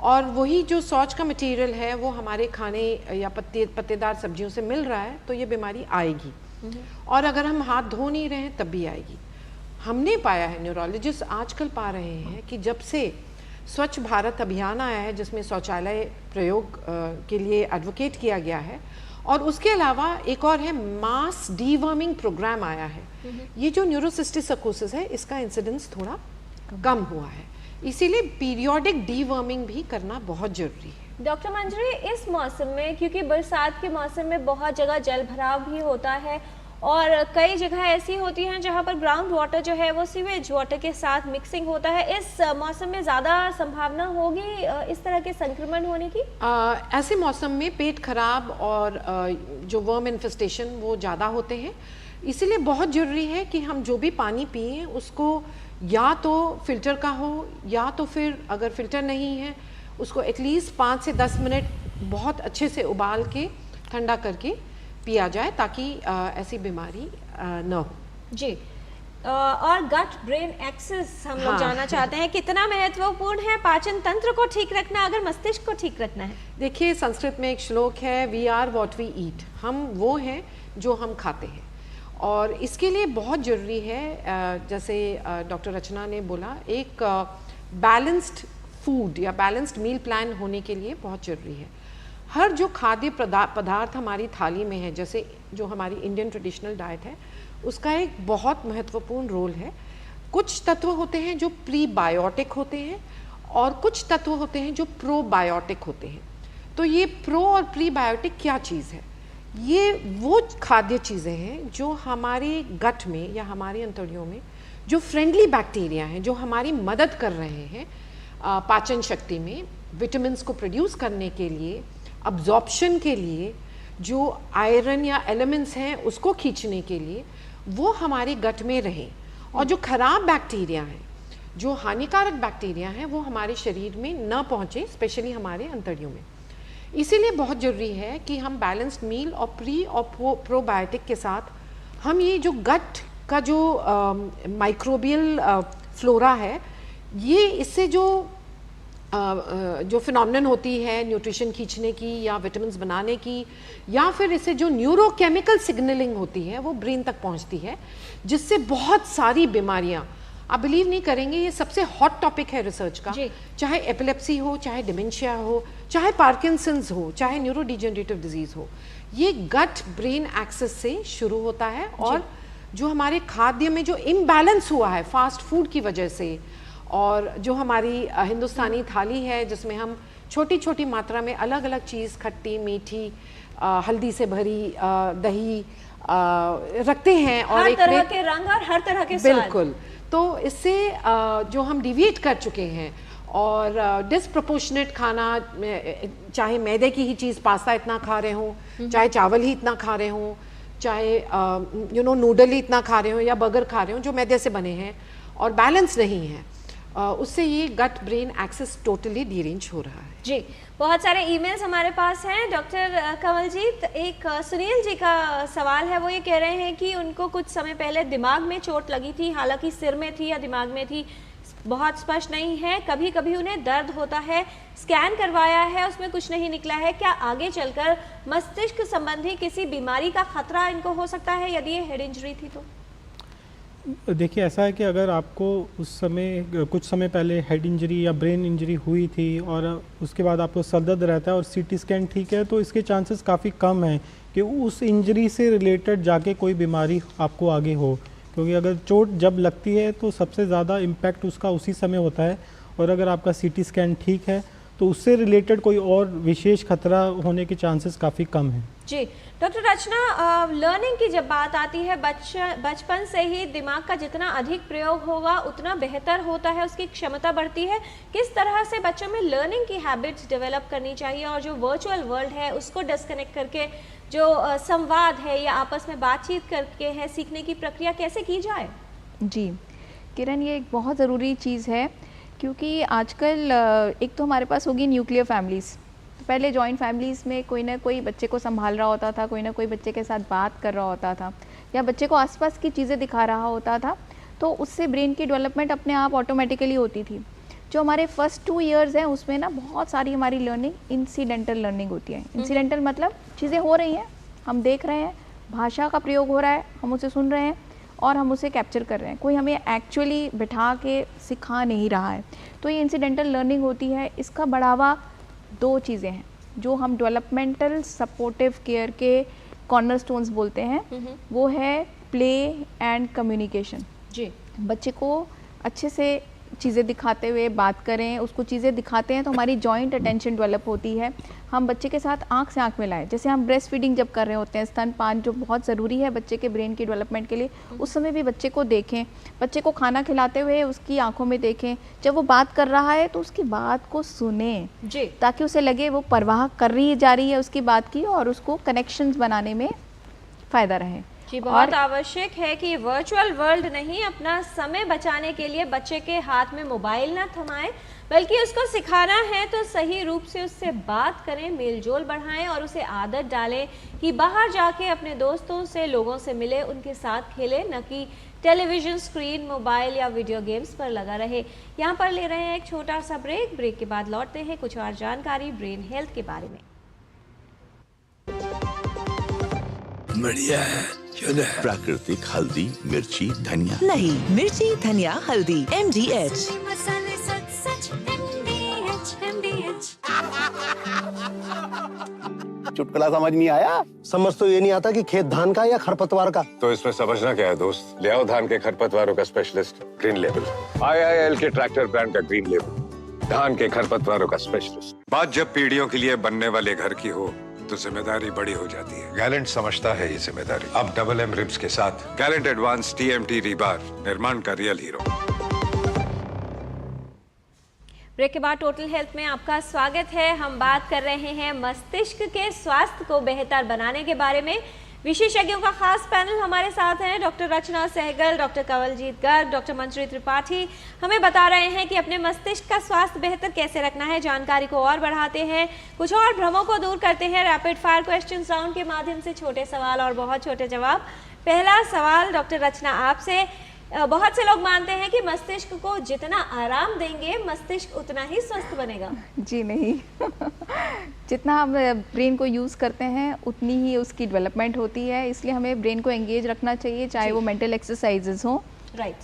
[SPEAKER 2] और वही जो शौच का मटेरियल है वो हमारे खाने या पत्तेदार सब्जियों से मिल रहा है, तो ये बीमारी आएगी। और अगर हम हाथ धो नहीं रहे हैं तब भी आएगी। हमने पाया है, न्यूरोलॉजिस्ट आजकल पा रहे हैं कि जब से स्वच्छ भारत अभियान आया है, जिसमें शौचालय प्रयोग के लिए एडवोकेट किया गया है, और उसके अलावा एक और है मास डीवर्मिंग प्रोग्राम आया है, ये जो न्यूरोसिस्टिक साइकोसिस है इसका इंसिडेंस थोड़ा कम हुआ है। इसीलिए पीरियोडिक डीवर्मिंग भी करना बहुत जरूरी है।
[SPEAKER 1] डॉक्टर मंजरी, इस मौसम में, क्योंकि बरसात के मौसम में बहुत जगह जल भराव भी होता है, और कई जगह ऐसी होती हैं जहां पर ग्राउंड वाटर जो है वो सीवेज वाटर के साथ मिक्सिंग होता है, इस मौसम में ज़्यादा संभावना होगी इस तरह के संक्रमण होने की?
[SPEAKER 2] ऐसे मौसम में पेट खराब और जो वर्म इन्फेस्टेशन वो ज़्यादा होते हैं। इसीलिए बहुत ज़रूरी है कि हम जो भी पानी पिए उसको या तो फिल्टर का हो, या तो फिर अगर फिल्टर नहीं है उसको एटलीस्ट 5 से 10 मिनट बहुत अच्छे से उबाल के ठंडा करके पिया जाए, ताकि ऐसी बीमारी न हो।
[SPEAKER 1] जी, और गट ब्रेन एक्सेस हम लोग जानना चाहते हैं, कितना महत्वपूर्ण है पाचन तंत्र को ठीक रखना अगर मस्तिष्क को ठीक रखना है?
[SPEAKER 2] देखिए, संस्कृत में एक श्लोक है, we are what we eat, हम वो हैं जो हम खाते हैं। और इसके लिए बहुत ज़रूरी है, जैसे डॉक्टर रचना ने बोला, एक बैलेंस्ड फूड या बैलेंस्ड मील प्लान होने के लिए बहुत ज़रूरी है। हर जो खाद्य पदार्थ हमारी थाली में है, जैसे जो हमारी इंडियन ट्रेडिशनल डाइट है, उसका एक बहुत महत्वपूर्ण रोल है। कुछ तत्व होते हैं जो प्रीबायोटिक होते हैं, और कुछ तत्व होते हैं जो प्रोबायोटिक होते हैं। तो ये प्रो और प्रीबायोटिक क्या चीज़ है? ये वो खाद्य चीज़ें हैं जो हमारे गट में या हमारी अंतड़ियों में जो फ्रेंडली बैक्टीरिया हैं, जो हमारी मदद कर रहे हैं पाचन शक्ति में, विटामिन्स को प्रोड्यूस करने के लिए, अब्जॉर्प्शन के लिए, जो आयरन या एलिमेंट्स हैं उसको खींचने के लिए, वो हमारे गट में रहें। और जो खराब बैक्टीरिया हैं, जो हानिकारक बैक्टीरिया हैं, वो हमारे शरीर में न पहुँचे, स्पेशली हमारे अंतड़ियों में। इसीलिए बहुत ज़रूरी है कि हम बैलेंस्ड मील और प्री और प्रोबायोटिक के साथ हम ये जो गट का जो माइक्रोबियल फ्लोरा है, ये इससे जो फिनोमिनन होती है न्यूट्रिशन खींचने की या विटामिन्स बनाने की, या फिर इससे जो न्यूरोकेमिकल सिग्नलिंग होती है वो ब्रेन तक पहुंचती है, जिससे बहुत सारी बीमारियां, आप बिलीव नहीं करेंगे, ये सबसे हॉट टॉपिक है रिसर्च का, चाहे एपिलेप्सी हो, चाहे डिमेंशिया हो, चाहे पार्किंसंस हो, चाहे न्यूरोडिजेनरेटिव डिजीज हो, ये गट ब्रेन एक्सेस से शुरू होता है। और जो हमारे खाद्य में जो इम्बैलेंस हुआ है फास्ट फूड की वजह से, और जो हमारी हिंदुस्तानी थाली है जिसमें हम छोटी छोटी मात्रा में अलग अलग चीज़, खट्टी मीठी, हल्दी से भरी दही रखते हैं और
[SPEAKER 1] हर
[SPEAKER 2] एक
[SPEAKER 1] तरह के रंग और हर तरह के स्वाद।
[SPEAKER 2] बिल्कुल, तो इससे जो हम डिविएट कर चुके हैं और डिसप्रोपोर्शनेट खाना, चाहे मैदे की ही चीज़, पास्ता इतना खा रहे हों, चाहे चावल ही इतना खा रहे हों, चाहे नूडल ही इतना खा रहे हों या बर्गर खा रहे हों जो मैदे से बने हैं और बैलेंस नहीं है, उससे ये gut brain access totally derange हो रहा है।
[SPEAKER 1] जी, बहुत सारे ईमेल्स हमारे पास हैं। डॉक्टर कंवलजीत, एक सुनील जी का सवाल है, वो ये कह रहे हैं कि उनको कुछ समय पहले दिमाग में चोट लगी थी, हालांकि सिर में थी या दिमाग में थी, बहुत स्पष्ट नहीं है। कभी कभी उन्हें दर्द होता है, स्कैन करवाया है, उसमें कुछ नहीं निकला है। क्या आगे चलकर मस्तिष्क संबंधी किसी बीमारी का खतरा इनको हो सकता है यदि ये हेड इंजरी थी तो?
[SPEAKER 4] देखिए, ऐसा है कि अगर आपको उस समय कुछ समय पहले हेड इंजरी या ब्रेन इंजरी हुई थी और उसके बाद आपको सर दर्द रहता है और सीटी स्कैन ठीक है, तो इसके चांसेस काफ़ी कम हैं कि उस इंजरी से रिलेटेड जाके कोई बीमारी आपको आगे हो, क्योंकि अगर चोट जब लगती है तो सबसे ज़्यादा इम्पैक्ट उसका उसी समय होता है। और अगर आपका सीटी स्कैन ठीक है तो उससे रिलेटेड कोई और विशेष खतरा होने के चांसेस काफ़ी कम हैं।
[SPEAKER 1] जी डॉक्टर रचना, लर्निंग की जब बात आती है, बचपन से ही दिमाग का जितना अधिक प्रयोग होगा उतना बेहतर होता है, उसकी क्षमता बढ़ती है। किस तरह से बच्चों में लर्निंग की हैबिट्स डेवलप करनी चाहिए और जो वर्चुअल वर्ल्ड है उसको डिस्कनेक्ट करके जो संवाद है या आपस में बातचीत करके है सीखने की प्रक्रिया कैसे की जाए?
[SPEAKER 3] जी किरण, ये एक बहुत ज़रूरी चीज़ है, क्योंकि आजकल एक तो हमारे पास होगी न्यूक्लियर फैमिलीज़। तो पहले जॉइंट फैमिलीज़ में कोई ना कोई बच्चे को संभाल रहा होता था, कोई ना कोई बच्चे के साथ बात कर रहा होता था या बच्चे को आसपास की चीज़ें दिखा रहा होता था, तो उससे ब्रेन की डेवलपमेंट अपने आप ऑटोमेटिकली होती थी। जो हमारे फर्स्ट 2 इयर्स हैं उसमें ना बहुत सारी हमारी लर्निंग इंसिडेंटल लर्निंग होती है। इंसिडेंटल मतलब चीज़ें हो रही हैं, हम देख रहे हैं, भाषा का प्रयोग हो रहा है, हम उसे सुन रहे हैं और हम उसे कैप्चर कर रहे हैं, कोई हमें एक्चुअली बिठा के सिखा नहीं रहा है। तो ये इंसिडेंटल लर्निंग होती है। इसका बढ़ावा 2 चीज़ें हैं जो हम डेवलपमेंटल सपोर्टिव केयर के कॉर्नरस्टोन्स बोलते हैं, वो है प्ले एंड कम्युनिकेशन।
[SPEAKER 1] जी,
[SPEAKER 3] बच्चे को अच्छे से चीज़ें दिखाते हुए बात करें, उसको चीज़ें दिखाते हैं तो हमारी जॉइंट अटेंशन डेवलप होती है। हम बच्चे के साथ आंख से आंख मिलाएं, जैसे हम ब्रेस्ट फीडिंग जब कर रहे होते हैं, स्तनपान जो बहुत ज़रूरी है बच्चे के ब्रेन की डेवलपमेंट के लिए, उस समय भी बच्चे को देखें, बच्चे को खाना खिलाते हुए उसकी आंखों में देखें, जब वो बात कर रहा है तो उसकी बात को सुने
[SPEAKER 1] जी,
[SPEAKER 3] ताकि उसे लगे वो परवाह कर रही जा रही है उसकी बात की और उसको कनेक्शंस बनाने में फ़ायदा रहे।
[SPEAKER 1] जी, बहुत आवश्यक है कि वर्चुअल वर्ल्ड नहीं, अपना समय बचाने के लिए बच्चे के हाथ में मोबाइल ना थमाएं, बल्कि उसको सिखाना है तो सही रूप से उससे बात करें, मेलजोल बढ़ाएं और उसे आदत डालें कि बाहर जाके अपने दोस्तों से, लोगों से मिले, उनके साथ खेले, न कि टेलीविज़न स्क्रीन, मोबाइल या वीडियो गेम्स पर लगा रहे। यहाँ पर ले रहे हैं एक छोटा सा ब्रेक। ब्रेक के बाद लौटते हैं कुछ और जानकारी ब्रेन हेल्थ के बारे में।
[SPEAKER 8] बढ़िया है, क्यों है? प्राकृतिक हल्दी, मिर्ची, धनिया।
[SPEAKER 11] नहीं, मिर्ची, धनिया, हल्दी, MDH।
[SPEAKER 16] मसाले सच सच MDH।
[SPEAKER 14] चुटकुला समझ नहीं आया? समझ तो ये नहीं आता कि खेत धान का या खरपतवार का।
[SPEAKER 9] तो इसमें समझना क्या है दोस्त? ले आओ धान के खरपतवारों का स्पेशलिस्ट ग्रीन लेबल। IIL के ट्रैक्टर ब्रांड का ग्रीन लेबल, धान के खरपतवारों का स्पेशलिस्ट। बात जब पीढ़ियों के लिए बनने वाले घर की हो तो जिम्मेदारी बड़ी हो जाती है। गैलेंट समझता है ये जिम्मेदारी। अब डबल M रिब्स के साथ गैलेंट एडवांस TMT रीबार, निर्माण का रियल हीरो।
[SPEAKER 1] ब्रेक के बाद टोटल हेल्थ में आपका स्वागत है। हम बात कर रहे हैं मस्तिष्क के स्वास्थ्य को बेहतर बनाने के बारे में। विशेषज्ञों का खास पैनल हमारे साथ हैं, doctor Rachna Sehgal, doctor Kanwaljit Garg, doctor मंजरी त्रिपाठी हमें बता रहे हैं कि अपने मस्तिष्क का स्वास्थ्य बेहतर कैसे रखना है। जानकारी को और बढ़ाते हैं, कुछ और भ्रमों को दूर करते हैं रैपिड फायर क्वेश्चन राउंड के माध्यम से। छोटे सवाल और बहुत छोटे जवाब। पहला सवाल डॉक्टर रचना आपसे। बहुत से लोग मानते हैं कि मस्तिष्क को जितना आराम देंगे मस्तिष्क उतना ही स्वस्थ बनेगा।
[SPEAKER 3] जी नहीं जितना हम ब्रेन को यूज़ करते हैं उतनी ही उसकी डेवलपमेंट होती है, इसलिए हमें ब्रेन को एंगेज रखना चाहिए, चाहे वो मेंटल एक्सरसाइजेस हों।
[SPEAKER 1] राइट।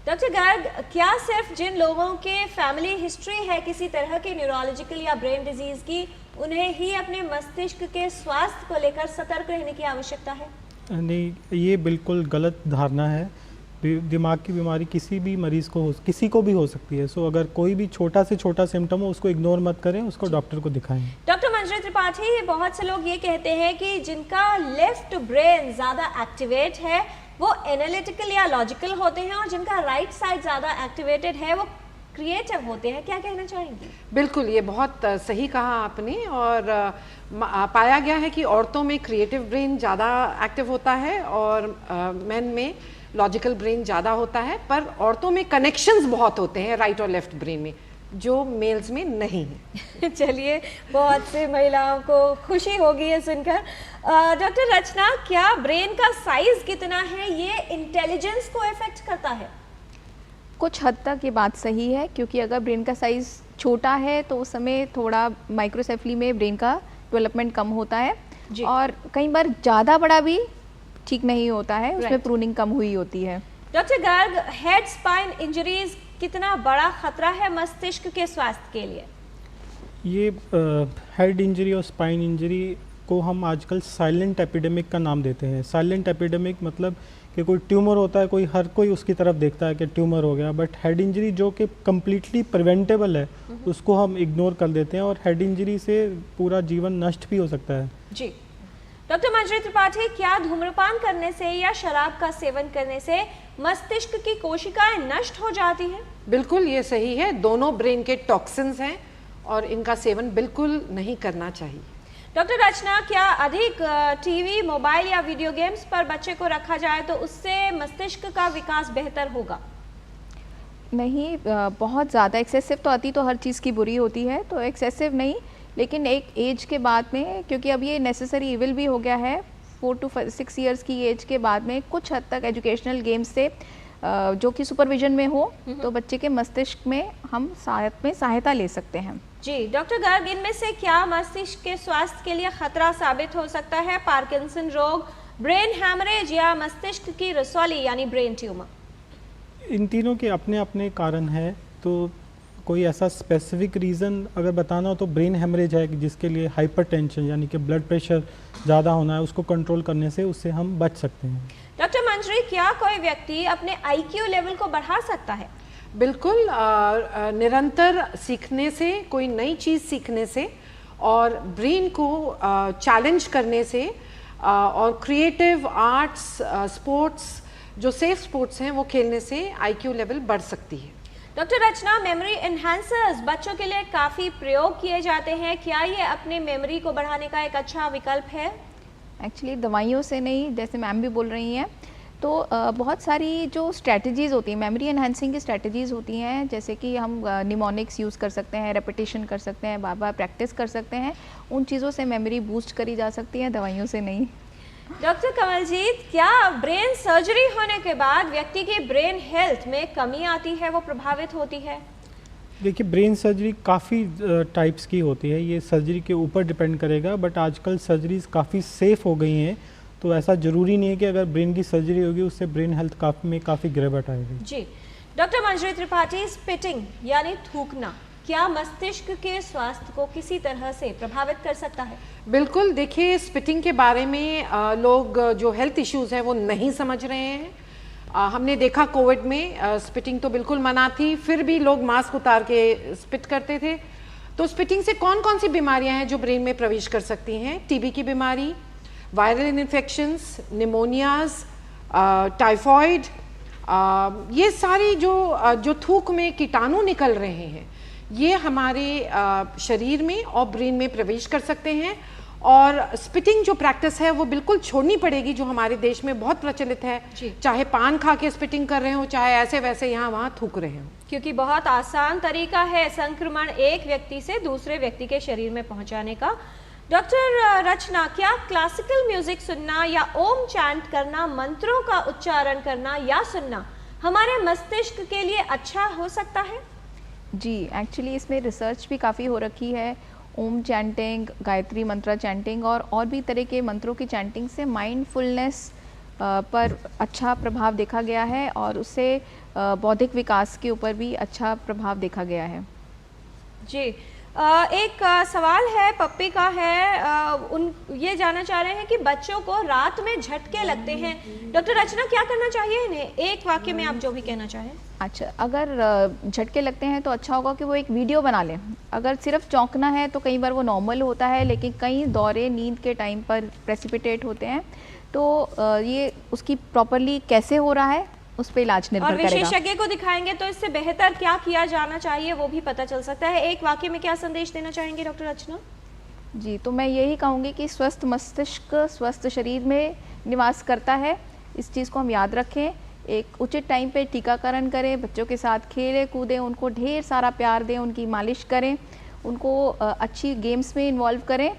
[SPEAKER 1] डॉक्टर गर्ग, क्या सिर्फ जिन लोगों के फैमिली हिस्ट्री है किसी तरह की न्यूरोलॉजिकल या ब्रेन डिजीज की, उन्हें ही अपने मस्तिष्क के स्वास्थ्य को लेकर सतर्क रहने की आवश्यकता है?
[SPEAKER 4] नहीं, ये बिल्कुल गलत धारणा है। दिमाग की बीमारी किसी भी मरीज़ को किसी को भी हो सकती है। सो अगर कोई भी छोटा से छोटा सिम्टम हो उसको इग्नोर मत करें, उसको डॉक्टर को दिखाएं।
[SPEAKER 1] डॉक्टर मंजरी त्रिपाठी, बहुत से लोग ये कहते हैं कि जिनका लेफ्ट ब्रेन ज़्यादा एक्टिवेट है वो एनालिटिकल या लॉजिकल होते हैं, और जिनका राइट साइड ज़्यादा एक्टिवेटेड है वो क्रिएटिव होते हैं। क्या कहना चाहेंगे?
[SPEAKER 2] बिल्कुल, ये बहुत सही कहा आपने। और पाया गया है कि औरतों में क्रिएटिव ब्रेन ज़्यादा एक्टिव होता है और मेन में लॉजिकल ब्रेन ज़्यादा होता है, पर औरतों में कनेक्शंस बहुत होते हैं राइट और लेफ्ट ब्रेन में, जो मेल्स में नहीं है।
[SPEAKER 1] चलिए, बहुत से महिलाओं को खुशी होगी ये सुनकर। डॉक्टर रचना, क्या ब्रेन का साइज कितना है ये इंटेलिजेंस को इफेक्ट करता है?
[SPEAKER 3] कुछ हद तक ये बात सही है, क्योंकि अगर ब्रेन का साइज़ छोटा है तो उस समय थोड़ा माइक्रोसेफली में ब्रेन का डेवलपमेंट कम होता है, और कई बार ज़्यादा बड़ा भी ठीक नहीं होता है, उसमें प्रूनिंग कम हुई होती है।
[SPEAKER 1] Doctor Garg, head spine injuries कितना बड़ा खतरा है मस्तिष्क के स्वास्थ्य के लिए?
[SPEAKER 4] ये हेड इंजरी और स्पाइन इंजरी को हम आजकल साइलेंट एपिडेमिक का नाम देते हैं। साइलेंट एपिडेमिक मतलब कि कोई ट्यूमर होता है, हर कोई उसकी तरफ देखता है कि ट्यूमर हो गया, बट हेड इंजरी जो कि कम्प्लीटली प्रिवेंटेबल है उसको हम इग्नोर कर देते हैं, और हेड इंजरी से पूरा जीवन नष्ट भी हो सकता है।
[SPEAKER 1] जी डॉक्टर मंजरी त्रिपाठी, क्या धूम्रपान करने से या शराब का सेवन करने से मस्तिष्क की कोशिकाएं नष्ट हो जाती हैं?
[SPEAKER 2] बिल्कुल, ये सही है। दोनों ब्रेन के टॉक्सिन्स हैं और इनका सेवन बिल्कुल नहीं करना चाहिए।
[SPEAKER 1] डॉक्टर रचना, क्या अधिक टीवी, मोबाइल या वीडियो गेम्स पर बच्चे को रखा जाए तो उससे मस्तिष्क का विकास बेहतर होगा?
[SPEAKER 3] नहीं, बहुत ज़्यादा एक्सेसिव तो अति तो हर चीज़ की बुरी होती है, तो एक्सेसिव नहीं, लेकिन एक एज के बाद में, क्योंकि अब ये नेसेसरी इविल भी हो गया है, 4 to 6 ईयर्स की एज के बाद में कुछ हद तक एजुकेशनल गेम्स से जो कि सुपरविजन में हो तो बच्चे के मस्तिष्क में हम साथ में सहायता ले सकते हैं।
[SPEAKER 1] जी डॉक्टर गर्ग, इनमें से क्या मस्तिष्क के स्वास्थ्य के लिए खतरा साबित हो सकता है? पार्किंसन रोग, ब्रेन हैमरेज या मस्तिष्क की रसौली यानी ब्रेन ट्यूमर?
[SPEAKER 4] इन तीनों के अपने अपने कारण है, तो कोई ऐसा स्पेसिफिक रीज़न अगर बताना हो तो ब्रेन हेमरेज है, जिसके लिए हाइपरटेंशन यानी कि ब्लड प्रेशर ज़्यादा होना है, उसको कंट्रोल करने से उससे हम बच सकते हैं।
[SPEAKER 1] डॉक्टर मंजरी, क्या कोई व्यक्ति अपने IQ लेवल को बढ़ा सकता है?
[SPEAKER 2] बिल्कुल, निरंतर सीखने से, कोई नई चीज़ सीखने से और ब्रेन को चैलेंज करने से और क्रिएटिव आर्ट्स, स्पोर्ट्स, जो सेफ स्पोर्ट्स हैं वो खेलने से IQ लेवल बढ़ सकती है।
[SPEAKER 1] डॉक्टर रचना, मेमोरी एनहांसर्स बच्चों के लिए काफ़ी प्रयोग किए जाते हैं, क्या ये अपनी मेमोरी को बढ़ाने का एक अच्छा विकल्प है?
[SPEAKER 3] एक्चुअली दवाइयों से नहीं, जैसे मैम भी बोल रही हैं, तो बहुत सारी जो स्ट्रैटेजीज़ होती हैं, मेमोरी एनहांसिंग की स्ट्रैटेजीज़ होती हैं, जैसे कि हम निमोनिक्स यूज़ कर सकते हैं, रेपिटेशन कर सकते हैं, बार बार प्रैक्टिस कर सकते हैं, उन चीज़ों से मेमोरी बूस्ट करी जा सकती है, दवाइयों से नहीं।
[SPEAKER 1] डॉक्टर कमलजीत, क्या ब्रेन सर्जरी होने के बाद व्यक्ति की ब्रेन हेल्थ में कमी आती है, वो प्रभावित होती है?
[SPEAKER 4] देखिए, ब्रेन सर्जरी काफ़ी टाइप्स की होती है, ये सर्जरी के ऊपर डिपेंड करेगा, बट आजकल सर्जरीज काफ़ी सेफ़ हो गई हैं, तो ऐसा ज़रूरी नहीं है कि अगर ब्रेन की सर्जरी होगी उससे ब्रेन हेल्थ में काफ़ी गिरावट आएगी।
[SPEAKER 1] जी डॉक्टर मंजरी त्रिपाठी, स्पिटिंग यानी थूकना क्या मस्तिष्क के स्वास्थ्य को किसी तरह से प्रभावित कर सकता है?
[SPEAKER 2] बिल्कुल, देखिए, स्पिटिंग के बारे में लोग जो हेल्थ इश्यूज़ हैं वो नहीं समझ रहे हैं। हमने देखा कोविड में स्पिटिंग तो बिल्कुल मना थी, फिर भी लोग मास्क उतार के स्पिट करते थे। तो स्पिटिंग से कौन कौन सी बीमारियां हैं जो ब्रेन में प्रवेश कर सकती हैं? टीबी की बीमारी, वायरल इन्फेक्शंस, निमोनियाज, टाइफॉइड, ये सारी जो थूक में कीटाणु निकल रहे हैं ये हमारे शरीर में और ब्रेन में प्रवेश कर सकते हैं। और स्पिटिंग जो प्रैक्टिस है वो बिल्कुल छोड़नी पड़ेगी, जो हमारे देश में बहुत प्रचलित है, चाहे पान खा के स्पिटिंग कर रहे हो, चाहे ऐसे वैसे यहाँ वहाँ थूक रहे हो,
[SPEAKER 1] क्योंकि बहुत आसान तरीका है संक्रमण एक व्यक्ति से दूसरे व्यक्ति के शरीर में पहुँचाने का। डॉक्टर रचना, क्या क्लासिकल म्यूजिक सुनना या ओम चैंट करना, मंत्रों का उच्चारण करना या सुनना हमारे मस्तिष्क के लिए अच्छा हो सकता है?
[SPEAKER 3] जी, एक्चुअली इसमें रिसर्च भी काफ़ी हो रखी है। ओम चैंटिंग, गायत्री मंत्र चैंटिंग और भी तरह के मंत्रों की चैंटिंग से माइंडफुलनेस पर अच्छा प्रभाव देखा गया है और उससे बौद्धिक विकास के ऊपर भी अच्छा प्रभाव देखा गया है।
[SPEAKER 1] जी एक सवाल है, पप्पी का है। ये जानना चाह रहे हैं कि बच्चों को रात में झटके लगते हैं, डॉक्टर रचना क्या करना चाहिए इन्हें? एक वाक्य में आप जो भी कहना चाहें।
[SPEAKER 3] अच्छा, अगर झटके लगते हैं तो अच्छा होगा कि वो एक वीडियो बना लें। अगर सिर्फ चौंकना है तो कई बार वो नॉर्मल होता है, लेकिन कई दौरे नींद के टाइम पर प्रेसिपिटेट होते हैं, तो ये उसकी प्रॉपरली कैसे हो रहा है उस पर इलाज निर्भर करेगा।
[SPEAKER 1] और विशेषज्ञ को दिखाएंगे तो इससे बेहतर क्या किया जाना चाहिए वो भी पता चल सकता है। एक वाक्य में क्या संदेश देना चाहेंगे डॉक्टर रचना?
[SPEAKER 3] जी, तो मैं यही कहूँगी कि स्वस्थ मस्तिष्क स्वस्थ शरीर में निवास करता है, इस चीज़ को हम याद रखें। एक उचित टाइम पे टीकाकरण करें, बच्चों के साथ खेलें कूदें, उनको ढेर सारा प्यार दें, उनकी मालिश करें, उनको अच्छी गेम्स में इन्वॉल्व करें,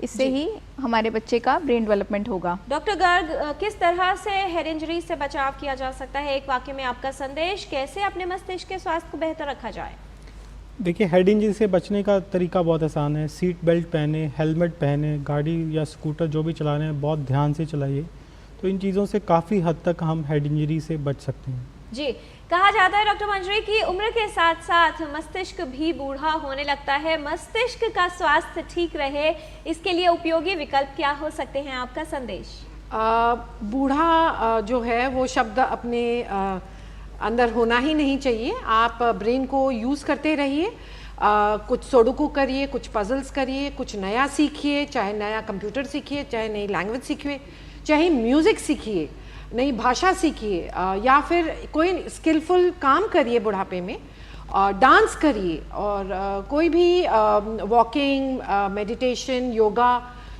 [SPEAKER 3] इससे ही हमारे बच्चे का ब्रेन डेवलपमेंट होगा।
[SPEAKER 1] डॉक्टर गर्ग, किस तरह से हेड इंजरी से बचाव किया जा सकता है? एक वाक्य में आपका संदेश, कैसे अपने मस्तिष्क के स्वास्थ्य को बेहतर रखा जाए?
[SPEAKER 4] देखिए, हेड इंजरी से बचने का तरीका बहुत आसान है। सीट बेल्ट पहने, हेलमेट पहने, गाड़ी या स्कूटर जो भी चला रहे हैं बहुत ध्यान से चलाइए। तो इन चीज़ों से काफ़ी हद तक हम हेड इंजरी से बच सकते हैं।
[SPEAKER 1] जी, कहा जाता है डॉक्टर मंजरी की उम्र के साथ साथ मस्तिष्क भी बूढ़ा होने लगता है। मस्तिष्क का स्वास्थ्य ठीक रहे, इसके लिए उपयोगी विकल्प क्या हो सकते हैं? आपका संदेश।
[SPEAKER 2] बूढ़ा जो है वो शब्द अपने अंदर होना ही नहीं चाहिए। आप ब्रेन को यूज़ करते रहिए, कुछ सोडोकू करिए, कुछ पजल्स करिए, कुछ नया सीखिए, चाहे नया कंप्यूटर सीखिए, चाहे नई लैंग्वेज सीखिए, चाहे म्यूज़िक सीखिए, नई भाषा सीखिए, या फिर कोई स्किलफुल काम करिए बुढ़ापे में, डांस करिए, और कोई भी walking, meditation, yoga,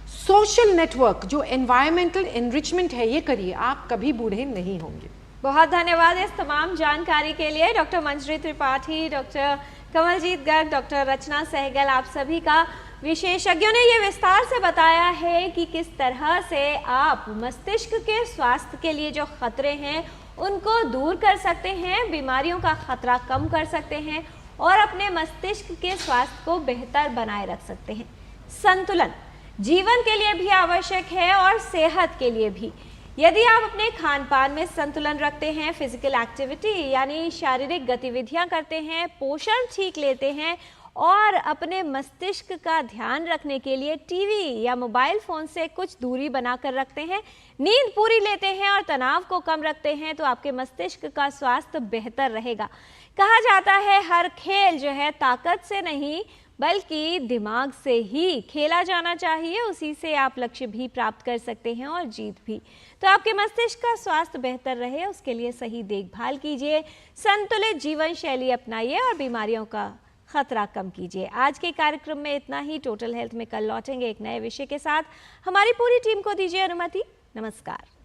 [SPEAKER 2] social network, जो एनवायरमेंटल एनरिचमेंट है, ये करिए। आप कभी बूढ़े नहीं होंगे।
[SPEAKER 1] बहुत धन्यवाद इस तमाम जानकारी के लिए डॉक्टर मंजरी त्रिपाठी, डॉक्टर कमलजीत गर्ग, डॉक्टर रचना सहगल, आप सभी का। विशेषज्ञों ने ये विस्तार से बताया है कि किस तरह से आप मस्तिष्क के स्वास्थ्य के लिए जो खतरे हैं उनको दूर कर सकते हैं, बीमारियों का खतरा कम कर सकते हैं और अपने मस्तिष्क के स्वास्थ्य को बेहतर बनाए रख सकते हैं। संतुलन जीवन के लिए भी आवश्यक है और सेहत के लिए भी। यदि आप अपने खान पान में संतुलन रखते हैं, फिजिकल एक्टिविटी यानी शारीरिक गतिविधियां करते हैं, पोषण ठीक लेते हैं और अपने मस्तिष्क का ध्यान रखने के लिए टीवी या मोबाइल फ़ोन से कुछ दूरी बनाकर रखते हैं, नींद पूरी लेते हैं और तनाव को कम रखते हैं, तो आपके मस्तिष्क का स्वास्थ्य बेहतर रहेगा। कहा जाता है हर खेल जो है ताकत से नहीं बल्कि दिमाग से ही खेला जाना चाहिए, उसी से आप लक्ष्य भी प्राप्त कर सकते हैं और जीत भी। तो आपके मस्तिष्क का स्वास्थ्य बेहतर रहे उसके लिए सही देखभाल कीजिए, संतुलित जीवन शैली अपनाइए और बीमारियों का खतरा कम कीजिए। आज के कार्यक्रम में इतना ही। टोटल हेल्थ में कल लौटेंगे एक नए विषय के साथ। हमारी पूरी टीम को दीजिए अनुमति। नमस्कार।